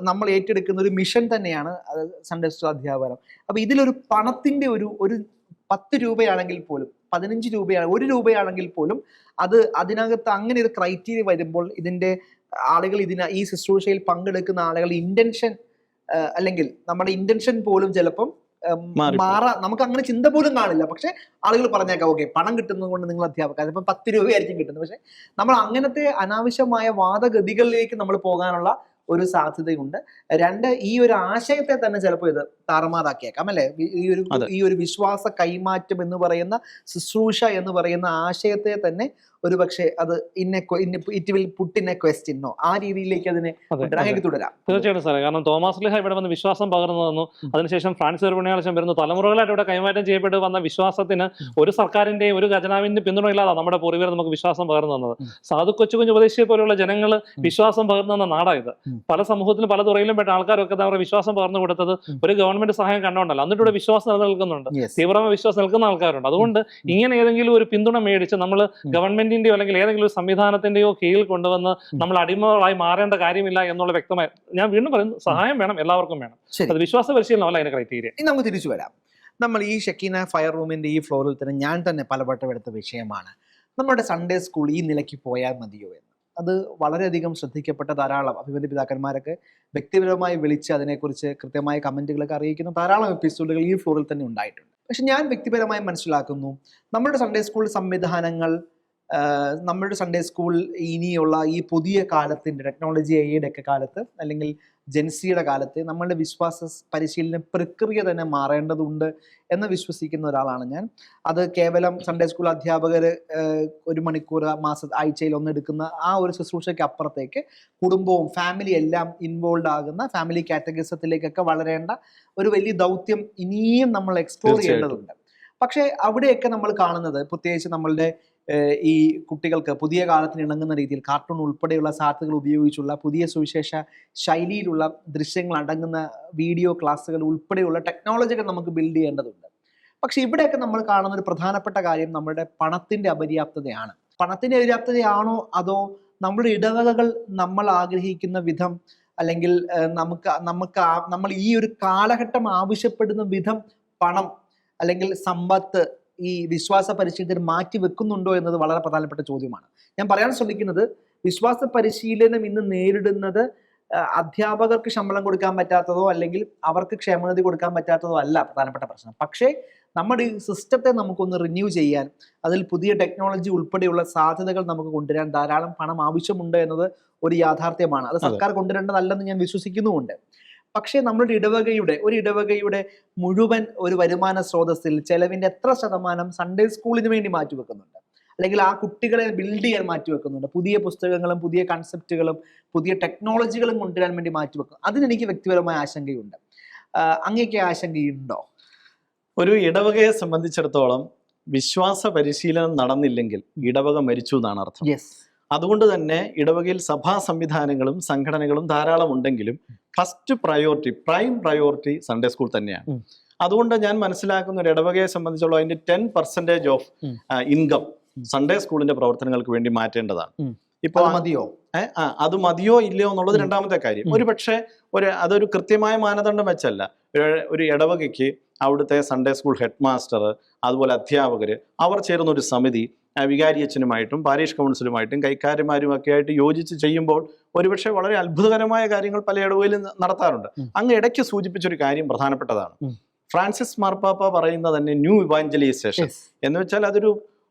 Speaker 1: നമ്മൾ ഏറ്റെടുക്കുന്ന ഒരു മിഷൻ തന്നെയാണ് സൺഡേ സ്കൂൾ അധ്യാപനം. അപ്പൊ ഇതിലൊരു പണത്തിന്റെ ഒരു 10 രൂപയാണെങ്കിൽ പോലും, 15 രൂപയാണ്, 1 രൂപയാണെങ്കിൽ പോലും അത് അതിനകത്ത് അങ്ങനെ ഒരു ക്രൈറ്റീരിയ വരുമ്പോൾ ഇതിന്റെ ആളുകൾ ഈ ശുശ്രൂഷയിൽ പങ്കെടുക്കുന്ന ആളുകളുടെ ഇന്റൻഷൻ, അല്ലെങ്കിൽ നമ്മുടെ ഇന്റൻഷൻ പോലും ചിലപ്പം നമുക്ക് അങ്ങനെ ചിന്ത പോലും കാണില്ല. പക്ഷെ ആളുകൾ പറഞ്ഞേക്കാം, ഓക്കെ, പണം കിട്ടുന്നത് കൊണ്ട് നിങ്ങൾ അധ്യാപകർ, ചിലപ്പോൾ 10 രൂപയായിരിക്കും കിട്ടുന്നത്. പക്ഷെ നമ്മൾ അങ്ങനത്തെ അനാവശ്യമായ വാദഗതികളിലേക്ക് നമ്മൾ പോകാനുള്ള ഒരു സാധ്യതയുണ്ട്. 2, ഈ ഒരു ആശയത്തെ തന്നെ ചിലപ്പോൾ ഇത് താറുമാറാക്കിയേക്കാം, അല്ലെ? ഈ ഒരു വിശ്വാസ കൈമാറ്റം എന്ന് പറയുന്ന, ശുശ്രൂഷ എന്ന് പറയുന്ന ആശയത്തെ തന്നെ ഒരു പക്ഷേ അത് it will put in a ക്വസ്റ്റ്യനോ ആ രീതിയിലേക്ക് അതിനെ തുടരാം.
Speaker 3: തീർച്ചയായിട്ടും സാറേ, കാരണം തോമസ് ലീഹ ഇവിടെ വന്ന് വിശ്വാസം പകർന്നു തന്നു. അതിനുശേഷം ഫ്രാൻസിസ് പുണ്യാളച്ചൻ വരുന്നു. തലമുറകളായിട്ട് ഇവിടെ കൈമാറ്റം ചെയ്യപ്പെട്ട് വന്ന വിശ്വാസത്തിന് ഒരു സർക്കാരിന്റെയും ഒരു ഖജനാവിന്റെ പിന്തുണയില്ലാതെ നമ്മുടെ പൂർവികർ നമുക്ക് വിശ്വാസം പകർന്നു തന്നത്. സാധു കൊച്ചുകുഞ്ഞ് ഉപദേശിയെ പോലെയുള്ള ജനങ്ങൾ വിശ്വാസം പകർന്നു തന്ന നാടായത്. പല സമൂഹത്തിലും പല തുറയിലും പെട്ട ആൾക്കാരൊക്കെ അവരുടെ വിശ്വാസം പകർന്നു കൊടുത്തത് ഒരു ഗവൺമെന്റ് സഹായം കണ്ടുകൊണ്ടല്ല. എന്നിട്ട് ഇവിടെ വിശ്വാസം നിലനിൽക്കുന്നുണ്ട്, തീവ്രമായ വിശ്വാസം നിൽക്കുന്ന ആൾക്കാരുണ്ട്. അതുകൊണ്ട് ഇങ്ങനെ ഏതെങ്കിലും ഒരു പിന്തുണ മേടിച്ച് നമ്മൾ ഗവൺമെന്റിന്റെയോ അല്ലെങ്കിൽ ഏതെങ്കിലും ഒരു സംവിധാനത്തിന്റെയോ കീഴിൽ കൊണ്ടുവന്ന് നമ്മൾ അടിമകളായി മാറേണ്ട കാര്യമില്ല എന്നുള്ള വ്യക്തമായി ഞാൻ വീണ്ടും പറയുന്നു. സഹായം വേണം, എല്ലാവർക്കും വേണം. അത് വിശ്വാസ പരിശീലനമല്ല അതിന്റെ ക്രൈറ്റീരിയ.
Speaker 1: ഇനി നമുക്ക് തിരിച്ചു വരാം. നമ്മൾ ഈ ഷെക്കീന ഫയർ റൂമിന്റെ ഈ ഫ്ലോറിൽ തന്നെ ഞാൻ തന്നെ പലവട്ടം എടുത്ത വിഷയമാണ് നമ്മുടെ സൺഡേ സ്കൂൾ ഈ നിലയ്ക്ക് പോയാൽ മതിയോ എന്ന്. അത് വളരെയധികം ശ്രദ്ധിക്കപ്പെട്ട ധാരാളം അഭിമന്യ പിതാക്കന്മാരൊക്കെ വ്യക്തിപരമായി വിളിച്ച് അതിനെക്കുറിച്ച് കൃത്യമായ കമന്റുകളൊക്കെ അറിയിക്കുന്ന ധാരാളം എപ്പിസോഡുകൾ ഈ ഫ്ലോറിൽ തന്നെ ഉണ്ടായിട്ടുണ്ട്. പക്ഷെ ഞാൻ വ്യക്തിപരമായി മനസ്സിലാക്കുന്നു, നമ്മുടെ സൺഡേ സ്കൂൾ സംവിധാനങ്ങൾ, നമ്മുടെ സൺഡേ സ്കൂൾ ഇനിയുള്ള ഈ പുതിയ കാലത്തിൻ്റെ ടെക്നോളജി AI ഒക്കെ കാലത്ത്, അല്ലെങ്കിൽ ജെൻസിയുടെ കാലത്ത് നമ്മളുടെ വിശ്വാസ പരിശീലന പ്രക്രിയ തന്നെ മാറേണ്ടതുണ്ട് എന്ന് വിശ്വസിക്കുന്ന ഒരാളാണ് ഞാൻ. അത് കേവലം സൺഡേ സ്കൂൾ അധ്യാപകർ 1 മണിക്കൂർ ആഴ്ചയിൽ ഒന്നെടുക്കുന്ന ആ ഒരു ശുശ്രൂഷയ്ക്ക് അപ്പുറത്തേക്ക് കുടുംബവും ഫാമിലി എല്ലാം ഇൻവോൾവ് ആകുന്ന ഫാമിലി കാറ്റഗറിസത്തിലേക്കൊക്കെ വളരേണ്ട ഒരു വലിയ ദൗത്യം ഇനിയും നമ്മൾ എക്സ്പ്ലോർ ചെയ്യേണ്ടതുണ്ട്. പക്ഷേ അവിടെയൊക്കെ നമ്മൾ കാണുന്നത്, പ്രത്യേകിച്ച് നമ്മളുടെ ഈ കുട്ടികൾക്ക് പുതിയ കാലത്തിന് ഇണങ്ങുന്ന രീതിയിൽ കാർട്ടൂൺ ഉൾപ്പെടെയുള്ള സാധ്യതകൾ ഉപയോഗിച്ചുള്ള പുതിയ സുവിശേഷ ശൈലിയിലുള്ള ദൃശ്യങ്ങൾ അടങ്ങുന്ന വീഡിയോ ക്ലാസ്സുകൾ ഉൾപ്പെടെയുള്ള ടെക്നോളജികൾ നമുക്ക് ബിൽഡ് ചെയ്യേണ്ടതുണ്ട്. പക്ഷെ ഇവിടെയൊക്കെ നമ്മൾ കാണുന്ന ഒരു പ്രധാനപ്പെട്ട കാര്യം നമ്മുടെ പണത്തിന്റെ അപര്യാപ്തതയാണ്. പണത്തിന്റെ അപര്യാപ്തതയാണോ, അതോ നമ്മുടെ ഇടവകകൾ നമ്മൾ ആഗ്രഹിക്കുന്ന വിധം, അല്ലെങ്കിൽ നമ്മൾ ഈ ഒരു കാലഘട്ടം ആവശ്യപ്പെടുന്ന വിധം പണം അല്ലെങ്കിൽ സമ്പത്ത് ഈ വിശ്വാസ പരിശീലനത്തിന് മാറ്റി വെക്കുന്നുണ്ടോ എന്നത് വളരെ പ്രധാനപ്പെട്ട ചോദ്യമാണ്. ഞാൻ പറയാൻ ശ്രമിക്കുന്നത്, വിശ്വാസ പരിശീലനം ഇന്ന് നേരിടുന്നത് അധ്യാപകർക്ക് ശമ്പളം കൊടുക്കാൻ പറ്റാത്തതോ അല്ലെങ്കിൽ അവർക്ക് ക്ഷേമനിധി കൊടുക്കാൻ പറ്റാത്തതോ അല്ല പ്രധാനപ്പെട്ട പ്രശ്നം. പക്ഷേ നമ്മുടെ ഈ സിസ്റ്റത്തെ നമുക്കൊന്ന് റിന്യൂ ചെയ്യാൻ, അതിൽ പുതിയ ടെക്നോളജി ഉൾപ്പെടെയുള്ള സാധ്യതകൾ നമുക്ക് കൊണ്ടുവരാൻ ധാരാളം പണം ആവശ്യമുണ്ട് എന്നത് ഒരു യാഥാർത്ഥ്യമാണ്. അത് സർക്കാർ കൊണ്ടുവരേണ്ടതല്ലെന്ന് ഞാൻ വിശ്വസിക്കുന്നുമുണ്ട്. പക്ഷേ നമ്മുടെ ഇടവകയുടെ മുഴുവൻ ഒരു വരുമാന സ്രോതസ്സിൽ ചെലവിന്റെ എത്ര ശതമാനം സൺഡേ സ്കൂളിന് വേണ്ടി മാറ്റിവെക്കുന്നുണ്ട്, അല്ലെങ്കിൽ ആ കുട്ടികളെ ബിൽഡ് ചെയ്യാൻ മാറ്റിവെക്കുന്നുണ്ട്? പുതിയ പുസ്തകങ്ങളും പുതിയ കൺസെപ്റ്റുകളും പുതിയ ടെക്നോളജികളും കൊണ്ടുവരാൻ വേണ്ടി മാറ്റിവെക്കും. അതിനെനിക്ക് വ്യക്തിപരമായ ആശങ്കയുണ്ട്. അങ്ങേക്ക് ആശങ്കയുണ്ടോ?
Speaker 2: ഒരു ഇടവകയെ സംബന്ധിച്ചിടത്തോളം വിശ്വാസ പരിശീലനം നടന്നില്ലെങ്കിൽ ഇടവക മരിച്ചു എന്നാണ് അർത്ഥം. അതുകൊണ്ട് തന്നെ ഇടവകയിൽ സഭാ സംവിധാനങ്ങളും സംഘടനകളും ധാരാളം ഉണ്ടെങ്കിലും first priority, prime priority Sunday school തന്നെയാണ്. അതുകൊണ്ട് ഞാൻ മനസ്സിലാക്കുന്ന ഒരു ഇടവകയെ സംബന്ധിച്ചുള്ള അതിന്റെ 10% ഓഫ് ഇൻകം സൺഡേ സ്കൂളിന്റെ പ്രവർത്തനങ്ങൾക്ക് വേണ്ടി മാറ്റേണ്ടതാണ്. ഇപ്പൊ
Speaker 1: മതിയോ?
Speaker 2: അത് മതിയോ ഇല്ലയോ എന്നുള്ളത് രണ്ടാമത്തെ കാര്യം. ഒരു പക്ഷേ അതൊരു കൃത്യമായ മാനദണ്ഡം വെച്ചല്ല. ഒരു ഇടവകയ്ക്ക് അവിടുത്തെ സൺഡേ സ്കൂൾ ഹെഡ് മാസ്റ്റർ, അതുപോലെ അധ്യാപകർ, അവർ ചേർന്ന ഒരു സമിതി വികാരി അച്ഛനുമായിട്ടും പാരീഷ് കൗൺസിലുമായിട്ടും കൈക്കാരന്മാരും ഒക്കെ ആയിട്ട് യോജിച്ച് ചെയ്യുമ്പോൾ ഒരുപക്ഷെ വളരെ അത്ഭുതകരമായ കാര്യങ്ങൾ പല ഇടവകയിലും നടത്താറുണ്ട്. അങ്ങ് ഇടയ്ക്ക് സൂചിപ്പിച്ചൊരു കാര്യം പ്രധാനപ്പെട്ടതാണ്. ഫ്രാൻസിസ് മാർപ്പാപ്പ പറയുന്ന തന്നെ ന്യൂ ഇവാഞ്ചലൈസേഷൻ എന്ന് വെച്ചാൽ അതൊരു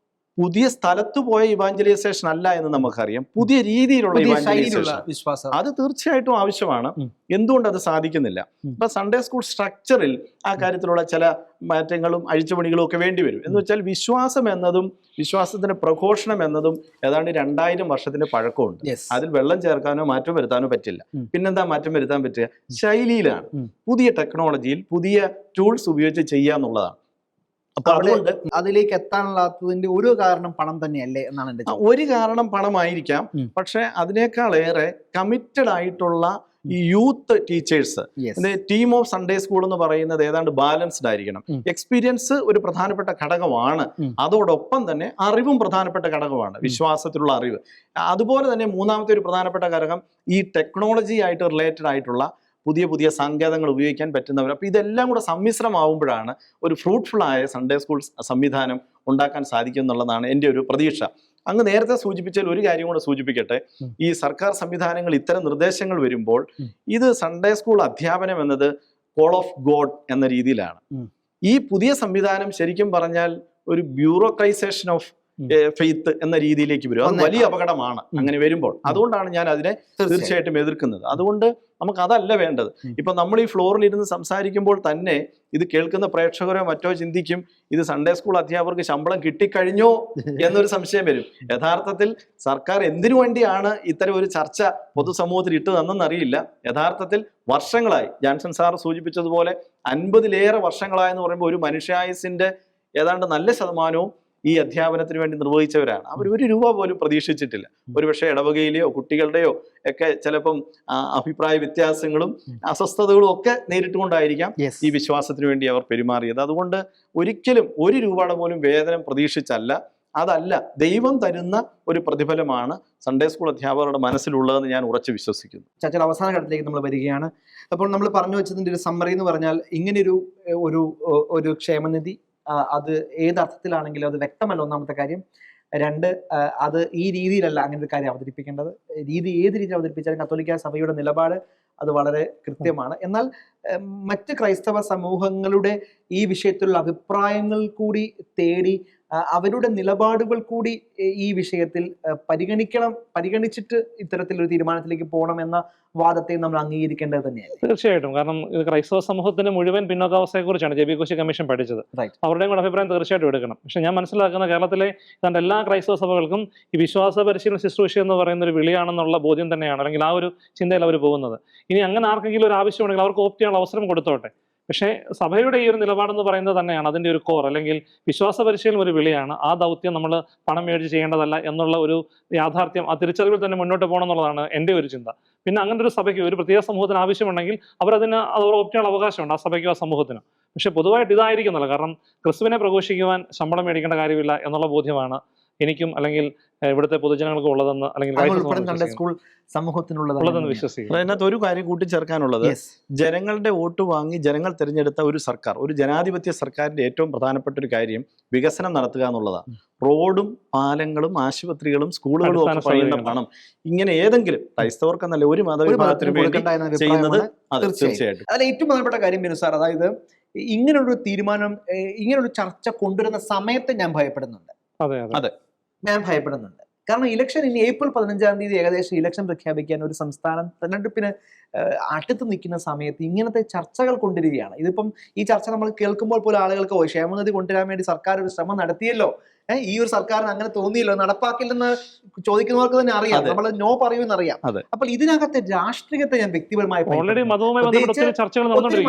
Speaker 2: പുതിയ സ്ഥലത്ത് പോയ ഇവാഞ്ചലൈസേഷൻ അല്ല എന്ന് നമുക്കറിയാം. പുതിയ രീതിയിലുള്ള ഇവാഞ്ചലൈസേഷൻ അത് തീർച്ചയായിട്ടും ആവശ്യമാണ്. എന്തുകൊണ്ട് അത് സാധിക്കുന്നില്ല? ഇപ്പൊ സൺഡേ സ്കൂൾ സ്ട്രക്ചറിൽ ആ കാര്യത്തിലുള്ള ചില മാറ്റങ്ങളും അഴിച്ചുപണികളും ഒക്കെ വേണ്ടി വരും. എന്ന് വെച്ചാൽ വിശ്വാസം എന്നതും വിശ്വാസത്തിന്റെ പ്രഘോഷണം എന്നതും ഏതാണ്ട് 2000 വർഷത്തിന്റെ പഴക്കമുണ്ട്. അതിൽ വെള്ളം ചേർക്കാനോ മാറ്റം വരുത്താനോ പറ്റില്ല. പിന്നെന്താ മാറ്റം വരുത്താൻ പറ്റുക? ശൈലിയിലാണ്. പുതിയ ടെക്നോളജിയിൽ പുതിയ ടൂൾസ് ഉപയോഗിച്ച് ചെയ്യാന്നുള്ളതാണ്. അപ്പൊ അതുകൊണ്ട്
Speaker 1: അതിലേക്ക് എത്താനുള്ളതിന്റെ ഒരു കാരണം പണം തന്നെയല്ലേ എന്നാണ് എന്റെ
Speaker 2: ഒരു കാരണം പണമായിരിക്കാം. പക്ഷെ അതിനേക്കാളേറെ കമ്മിറ്റഡ് ആയിട്ടുള്ള ഈ youth teachers, team of Sunday school എന്ന് പറയുന്നത് ഏതാണ്ട് ബാലൻസ്ഡ് ആയിരിക്കണം. എക്സ്പീരിയൻസ് ഒരു പ്രധാനപ്പെട്ട ഘടകമാണ്. അതോടൊപ്പം തന്നെ അറിവും പ്രധാനപ്പെട്ട ഘടകമാണ്, വിശ്വാസത്തിലുള്ള അറിവ്. അതുപോലെ തന്നെ മൂന്നാമത്തെ ഒരു പ്രധാനപ്പെട്ട ഘടകം ഈ ടെക്നോളജി ആയിട്ട് റിലേറ്റഡ് ആയിട്ടുള്ള പുതിയ പുതിയ സങ്കേതങ്ങൾ ഉപയോഗിക്കാൻ പറ്റുന്നവർ. അപ്പോൾ ഇതെല്ലാം കൂടെ സമ്മിശ്രമാവുമ്പോഴാണ് ഒരു ഫ്രൂട്ട്ഫുൾ ആയ സൺഡേ സ്കൂൾ സംവിധാനം ഉണ്ടാക്കാൻ സാധിക്കും എന്നുള്ളതാണ് എൻ്റെ ഒരു പ്രതീക്ഷ. അങ്ങ് നേരത്തെ സൂചിപ്പിച്ചാൽ ഒരു കാര്യം കൂടെ സൂചിപ്പിക്കട്ടെ. ഈ സർക്കാർ സംവിധാനങ്ങൾ ഇത്തരം നിർദ്ദേശങ്ങൾ വരുമ്പോൾ ഇത് സൺഡേ സ്കൂൾ അധ്യാപനം എന്നത് കോൾ ഓഫ് ഗോഡ് എന്ന രീതിയിലാണ്. ഈ പുതിയ സംവിധാനം ശരിക്കും പറഞ്ഞാൽ ഒരു ബ്യൂറോക്രൈസേഷൻ ഓഫ് ഫെയ്ത്ത് എന്ന രീതിയിലേക്ക് വരും. അത് വലിയ അപകടമാണ് അങ്ങനെ വരുമ്പോൾ. അതുകൊണ്ടാണ് ഞാൻ അതിനെ തീർച്ചയായിട്ടും എതിർക്കുന്നത്. അതുകൊണ്ട് നമുക്ക് അതല്ല വേണ്ടത്. ഇപ്പൊ നമ്മൾ ഈ ഫ്ലോറിൽ ഇരുന്ന് സംസാരിക്കുമ്പോൾ തന്നെ ഇത് കേൾക്കുന്ന പ്രേക്ഷകരോ മറ്റോ ചിന്തിക്കും, ഇത് സൺഡേ സ്കൂൾ അധ്യാപകർക്ക് ശമ്പളം കിട്ടിക്കഴിഞ്ഞോ എന്നൊരു സംശയം വരും. യഥാർത്ഥത്തിൽ സർക്കാർ എന്തിനു വേണ്ടിയാണ് ഇത്തരം ഒരു ചർച്ച പൊതുസമൂഹത്തിൽ ഇട്ട് തന്നെന്നറിയില്ല. യഥാർത്ഥത്തിൽ വർഷങ്ങളായി, ജാൻസൺ സാർ സൂചിപ്പിച്ചതുപോലെ 50-ലേറെ വർഷങ്ങളായെന്ന് പറയുമ്പോൾ ഒരു മനുഷ്യായുസിന്റെ ഏതാണ്ട് നല്ല ശതമാനവും ഈ അധ്യാപനത്തിന് വേണ്ടി നിർവഹിച്ചവരാണ്. അവർ 1 രൂപ പോലും പ്രതീക്ഷിച്ചിട്ടില്ല. ഒരുപക്ഷെ ഇടവകയിലെയോ കുട്ടികളുടെയോ ഒക്കെ ചിലപ്പം അഭിപ്രായ വ്യത്യാസങ്ങളും അസ്വസ്ഥതകളും ഒക്കെ നേരിട്ടുകൊണ്ടായിരിക്കാം ഈ വിശ്വാസത്തിന് വേണ്ടി അവർ പെരുമാറിയത്. അതുകൊണ്ട് ഒരിക്കലും 1 രൂപയുടെ പോലും വേതനം പ്രതീക്ഷിച്ചല്ല. അതല്ല, ദൈവം തരുന്ന ഒരു പ്രതിഫലമാണ് സൺഡേ സ്കൂൾ അധ്യാപകരുടെ മനസ്സിലുള്ളതെന്ന് ഞാൻ ഉറച്ചു വിശ്വസിക്കുന്നു.
Speaker 1: ചാച്ചാ, അവസാന ഘട്ടത്തിലേക്ക് നമ്മൾ വരികയാണ്. അപ്പോൾ നമ്മൾ പറഞ്ഞു വെച്ചതിൻ്റെ ഒരു സമ്മറി എന്ന് പറഞ്ഞാൽ ഇങ്ങനെയൊരു ഒരു ക്ഷേമനിധി അത് ഏതർത്ഥത്തിലാണെങ്കിലും അത് വ്യക്തമല്ല, ഒന്നാമത്തെ കാര്യം. 2, അത് ഈ രീതിയിലല്ല അങ്ങനെ ഒരു കാര്യം അവതരിപ്പിക്കേണ്ടത്. ഏത് രീതിയിൽ അവതരിപ്പിച്ചാലും കത്തോലിക്ക സഭയുടെ നിലപാട് അത് വളരെ കൃത്യമാണ്. എന്നാൽ മറ്റ് ക്രൈസ്തവ സമൂഹങ്ങളുടെ ഈ വിഷയത്തിലുള്ള അഭിപ്രായങ്ങൾ കൂടി തേടി അവരുടെ നിലപാടുകൾ കൂടി ഈ വിഷയത്തിൽ പരിഗണിച്ചിട്ട് ഇത്തരത്തിലൊരു തീരുമാനത്തിലേക്ക് പോകണമെന്ന വാദത്തെ നമ്മൾ അംഗീകരിക്കേണ്ടത് തന്നെയാണ്.
Speaker 3: തീർച്ചയായിട്ടും. കാരണം ഇത് ക്രൈസ്തവ സമൂഹത്തിന്റെ മുഴുവൻ പിന്നോക്കാവസ്ഥയെ കുറിച്ചാണ് ജെ ബി കോശി കമ്മീഷൻ പഠിച്ചത്. അവരുടെയും കൂടെ അഭിപ്രായം തീർച്ചയായിട്ടും എടുക്കണം. പക്ഷെ ഞാൻ മനസ്സിലാക്കുന്ന കേരളത്തിലെ എല്ലാ ക്രൈസ്തവ സഭകൾക്കും ഈ വിശ്വാസ പരിശീലന ശുശ്രൂഷ എന്ന് പറയുന്ന ഒരു വിളിയാണെന്നുള്ള ബോധ്യം തന്നെയാണ്, അല്ലെങ്കിൽ ആ ഒരു ചിന്തയിൽ അവർ പോകുന്നത്. ഇനി അങ്ങനെ ആർക്കെങ്കിലും ഒരു ആവശ്യമുണ്ടെങ്കിൽ അവർക്ക് ഓപ്റ്റ് ചെയ്യാനുള്ള അവസരം കൊടുത്തോട്ടെ. പക്ഷേ സഭയുടെ ഈ ഒരു നിലപാടെന്ന് പറയുന്നത് തന്നെയാണ് അതിൻ്റെ ഒരു കോർ, അല്ലെങ്കിൽ വിശ്വാസ പരിശീലനം ഒരു വിളിയാണ്. ആ ദൗത്യം നമ്മൾ പണം മേടിച്ച് ചെയ്യേണ്ടതല്ല എന്നുള്ള ഒരു യാഥാർത്ഥ്യം, ആ തിരിച്ചറിവിൽ തന്നെ മുന്നോട്ട് പോകണം എന്നുള്ളതാണ് എൻ്റെ ഒരു ചിന്ത. പിന്നെ അങ്ങനെ ഒരു സഭയ്ക്ക് ഒരു പ്രത്യേക സമൂഹത്തിന് ആവശ്യമുണ്ടെങ്കിൽ അവരതിന് ഓപ്റ്റ് ചെയ്യാനുള്ള അവകാശമുണ്ട്, ആ സഭയ്ക്കും ആ സമൂഹത്തിനും. പക്ഷെ പൊതുവായിട്ട് ഇതായിരിക്കുന്നില്ല. കാരണം ക്രിസ്തുവിനെ പ്രഘോഷിക്കുവാൻ ശമ്പളം മേടിക്കേണ്ട കാര്യമില്ല എന്നുള്ള ബോധ്യമാണ് എനിക്കും അല്ലെങ്കിൽ ഇവിടുത്തെ പൊതുജനങ്ങൾക്കും ഉള്ളതെന്ന്, അല്ലെങ്കിൽ
Speaker 1: സ്കൂൾ സമൂഹത്തിനുള്ളതെന്ന്
Speaker 2: വിശ്വസിക്കുന്നു. അതിനകത്ത് ഒരു കാര്യം കൂട്ടിച്ചേർക്കാനുള്ളത്, ജനങ്ങളുടെ വോട്ട് വാങ്ങി ജനങ്ങൾ തിരഞ്ഞെടുത്ത ഒരു സർക്കാർ, ഒരു ജനാധിപത്യ സർക്കാരിന്റെ ഏറ്റവും പ്രധാനപ്പെട്ട ഒരു കാര്യം വികസനം നടത്തുക എന്നുള്ളതാണ്. റോഡും പാലങ്ങളും ആശുപത്രികളും സ്കൂളുകളും ഒക്കെ പറയുന്ന പണം ഇങ്ങനെ ഏതെങ്കിലും ക്രൈസ്തവർക്കെന്നല്ല ഒരു മതവിഭാഗത്തിന് വേണ്ടി ചെയ്യുന്നത് തീർച്ചയായിട്ടും.
Speaker 1: അതിൽ ഏറ്റവും പ്രധാനപ്പെട്ട കാര്യം ബിനു സാർ, അതായത് ഇങ്ങനൊരു തീരുമാനം, ഇങ്ങനൊരു ചർച്ച കൊണ്ടുവരുന്ന സമയത്ത് ഞാൻ ഭയപ്പെടുന്നുണ്ട്. ഞാൻ ഭയപ്പെടുന്നുണ്ട്. കാരണം ഇലക്ഷൻ ഇനി ഏപ്രിൽ 15-ാം തീയതി ഏകദേശം ഇലക്ഷൻ പ്രഖ്യാപിക്കാൻ ഒരു സംസ്ഥാനം തെരഞ്ഞെടുപ്പിന് അടുത്ത് നിൽക്കുന്ന സമയത്ത് ഇങ്ങനത്തെ ചർച്ചകൾ കൊണ്ടുവരികയാണ്. ഇതിപ്പം ഈ ചർച്ച നമ്മൾ കേൾക്കുമ്പോൾ പോലും ആളുകൾക്ക് ക്ഷേമനിധി കൊണ്ടുവരാൻ വേണ്ടി സർക്കാർ ഒരു ശ്രമം നടത്തിയല്ലോ ഈ ഒരു സർക്കാരിന് അങ്ങനെ തോന്നിയില്ലോ, നടപ്പാക്കില്ലെന്ന് ചോദിക്കുന്നവർക്ക് തന്നെ അറിയാം, നമ്മൾ നോ പറയുമെന്നറിയാം. അപ്പോൾ ഇതിനകത്തെ രാഷ്ട്രീയത്തെ ഞാൻ വ്യക്തിപരമായി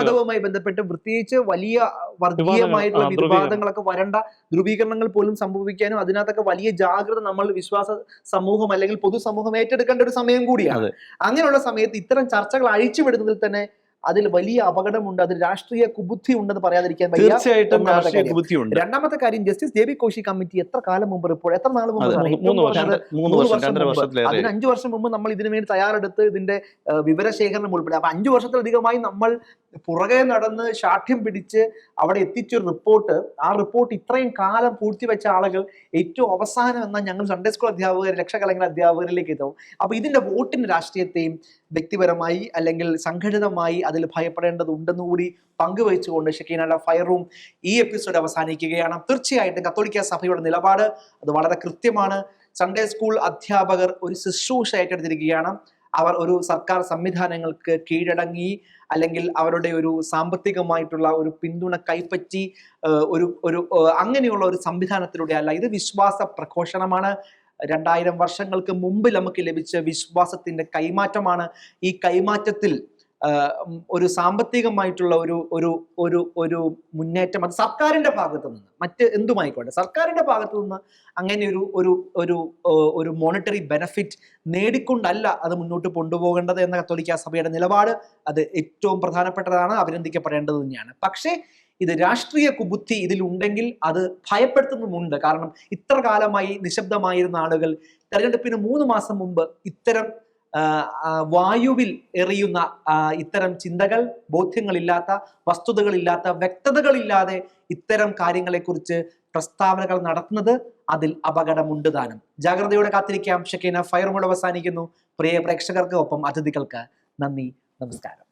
Speaker 1: മതവുമായി ബന്ധപ്പെട്ട് പ്രത്യേകിച്ച് വലിയ വർഗീയമായിട്ടുള്ള വിവാദങ്ങളൊക്കെ വരേണ്ട, ധ്രുവീകരണങ്ങൾ പോലും സംഭവിക്കാനും അതിനകത്തൊക്കെ വലിയ ജാഗ്രത നമ്മൾ വിശ്വാസ സമൂഹം അല്ലെങ്കിൽ പൊതുസമൂഹം ഏറ്റെടുക്കേണ്ട ഒരു സമയം കൂടിയാണ്. അങ്ങനെയുള്ള സമയത്ത് ഇത്തരം ചർച്ചകൾ അഴിച്ചുവിടുന്നതിൽ തന്നെ അതിൽ വലിയ അപകടമുണ്ട്, അതിൽ രാഷ്ട്രീയ കുബുദ്ധി ഉണ്ടെന്ന് പറയാതിരിക്കാൻ
Speaker 2: തീർച്ചയായിട്ടും.
Speaker 1: രണ്ടാമത്തെ കാര്യം, justice J B Koshy committee എത്ര കാലം മുമ്പ് റിപ്പോർട്ട്, എത്ര നാൾ മുമ്പ്, 5 വർഷം മുമ്പ് നമ്മൾ ഇതിനു വേണ്ടി തയ്യാറെടുത്ത് ഇതിന്റെ വിവരശേഖരണം ഉൾപ്പെടെ, അപ്പൊ 5 വർഷത്തിലധികമായി നമ്മൾ പുറകെ നടന്ന് ശാഠ്യം പിടിച്ച് അവിടെ എത്തിച്ചൊരു റിപ്പോർട്ട്, ആ റിപ്പോർട്ട് ഇത്രയും കാലം പൂഴ്ത്തിവെച്ച ആളുകൾ ഏറ്റവും അവസാനം എന്നാൽ ഞങ്ങൾ സൺഡേ സ്കൂൾ അധ്യാപകർ, ലക്ഷക്കണക്കിന് അധ്യാപകരിലേക്ക് എത്തും. അപ്പൊ ഇതിന്റെ വോട്ടിന് രാഷ്ട്രീയത്തെയും വ്യക്തിപരമായി അല്ലെങ്കിൽ സംഘടിതമായി അതിൽ ഭയപ്പെടേണ്ടതുണ്ടെന്ന് കൂടി പങ്കുവച്ചുകൊണ്ട് ഷെക്കീന ഫയർ റൂം ഈ എപ്പിസോഡ് അവസാനിക്കുകയാണ്. തീർച്ചയായിട്ടും കത്തോലിക്ക സഭയുടെ നിലപാട് അത് വളരെ കൃത്യമാണ്. സൺഡേ സ്കൂൾ അധ്യാപകർ ഒരു ശുശ്രൂഷ ഏറ്റെടുത്തിരിക്കുകയാണ്. അവർ ഒരു സർക്കാർ സംവിധാനങ്ങൾക്ക് കീഴടങ്ങി അല്ലെങ്കിൽ അവരുടെ ഒരു സാമ്പത്തികമായിട്ടുള്ള ഒരു പിന്തുണ കൈപ്പറ്റി അങ്ങനെയുള്ള ഒരു സംവിധാനത്തിലൂടെ അല്ല, ഇത് വിശ്വാസ പ്രഘോഷണമാണ്. 2000 വർഷങ്ങൾക്ക് മുമ്പ് നമുക്ക് ലഭിച്ച വിശ്വാസത്തിന്റെ കൈമാറ്റമാണ്. ഈ കൈമാറ്റത്തിൽ ഒരു സാമ്പത്തികമായിട്ടുള്ള ഒരു മുന്നേറ്റം അത് സർക്കാരിന്റെ ഭാഗത്തു നിന്ന്, മറ്റ് എന്തുമായിക്കോട്ടെ സർക്കാരിന്റെ ഭാഗത്തു നിന്ന് അങ്ങനെ ഒരു മോണിറ്ററി ബെനഫിറ്റ് നേടിക്കൊണ്ടല്ല അത് മുന്നോട്ട് കൊണ്ടുപോകേണ്ടത് എന്ന കത്തോലിക്ക സഭയുടെ നിലപാട് അത് ഏറ്റവും പ്രധാനപ്പെട്ടതാണ്, അഭിനന്ദിക്കപ്പെടേണ്ടത് തന്നെയാണ്. പക്ഷേ ഇത് രാഷ്ട്രീയ കുബുദ്ധി ഇതിലുണ്ടെങ്കിൽ അത് ഭയപ്പെടുത്തുന്നുമുണ്ട്. കാരണം ഇത്ര കാലമായി നിശബ്ദമായിരുന്ന ആളുകൾ തെരഞ്ഞെടുപ്പിന് 3 മാസം മുമ്പ് ഇത്തരം വായുവിൽ എറിയുന്ന ഇത്തരം ചിന്തകൾ, ബോധ്യങ്ങളില്ലാത്ത, വസ്തുതകളില്ലാത്ത, വ്യക്തതകളില്ലാതെ ഇത്തരം കാര്യങ്ങളെക്കുറിച്ച് പ്രസ്താവനകൾ നടത്തുന്നത് അതിൽ അപകടമുണ്ട് താനും. ജാഗ്രതയോടെ കാത്തിരിക്കാം. ഷെക്കീന ഫയർ റൂം അവസാനിക്കുന്നു. പ്രിയ പ്രേക്ഷകർക്ക് ഒപ്പം അതിഥികൾക്ക് നന്ദി, നമസ്കാരം.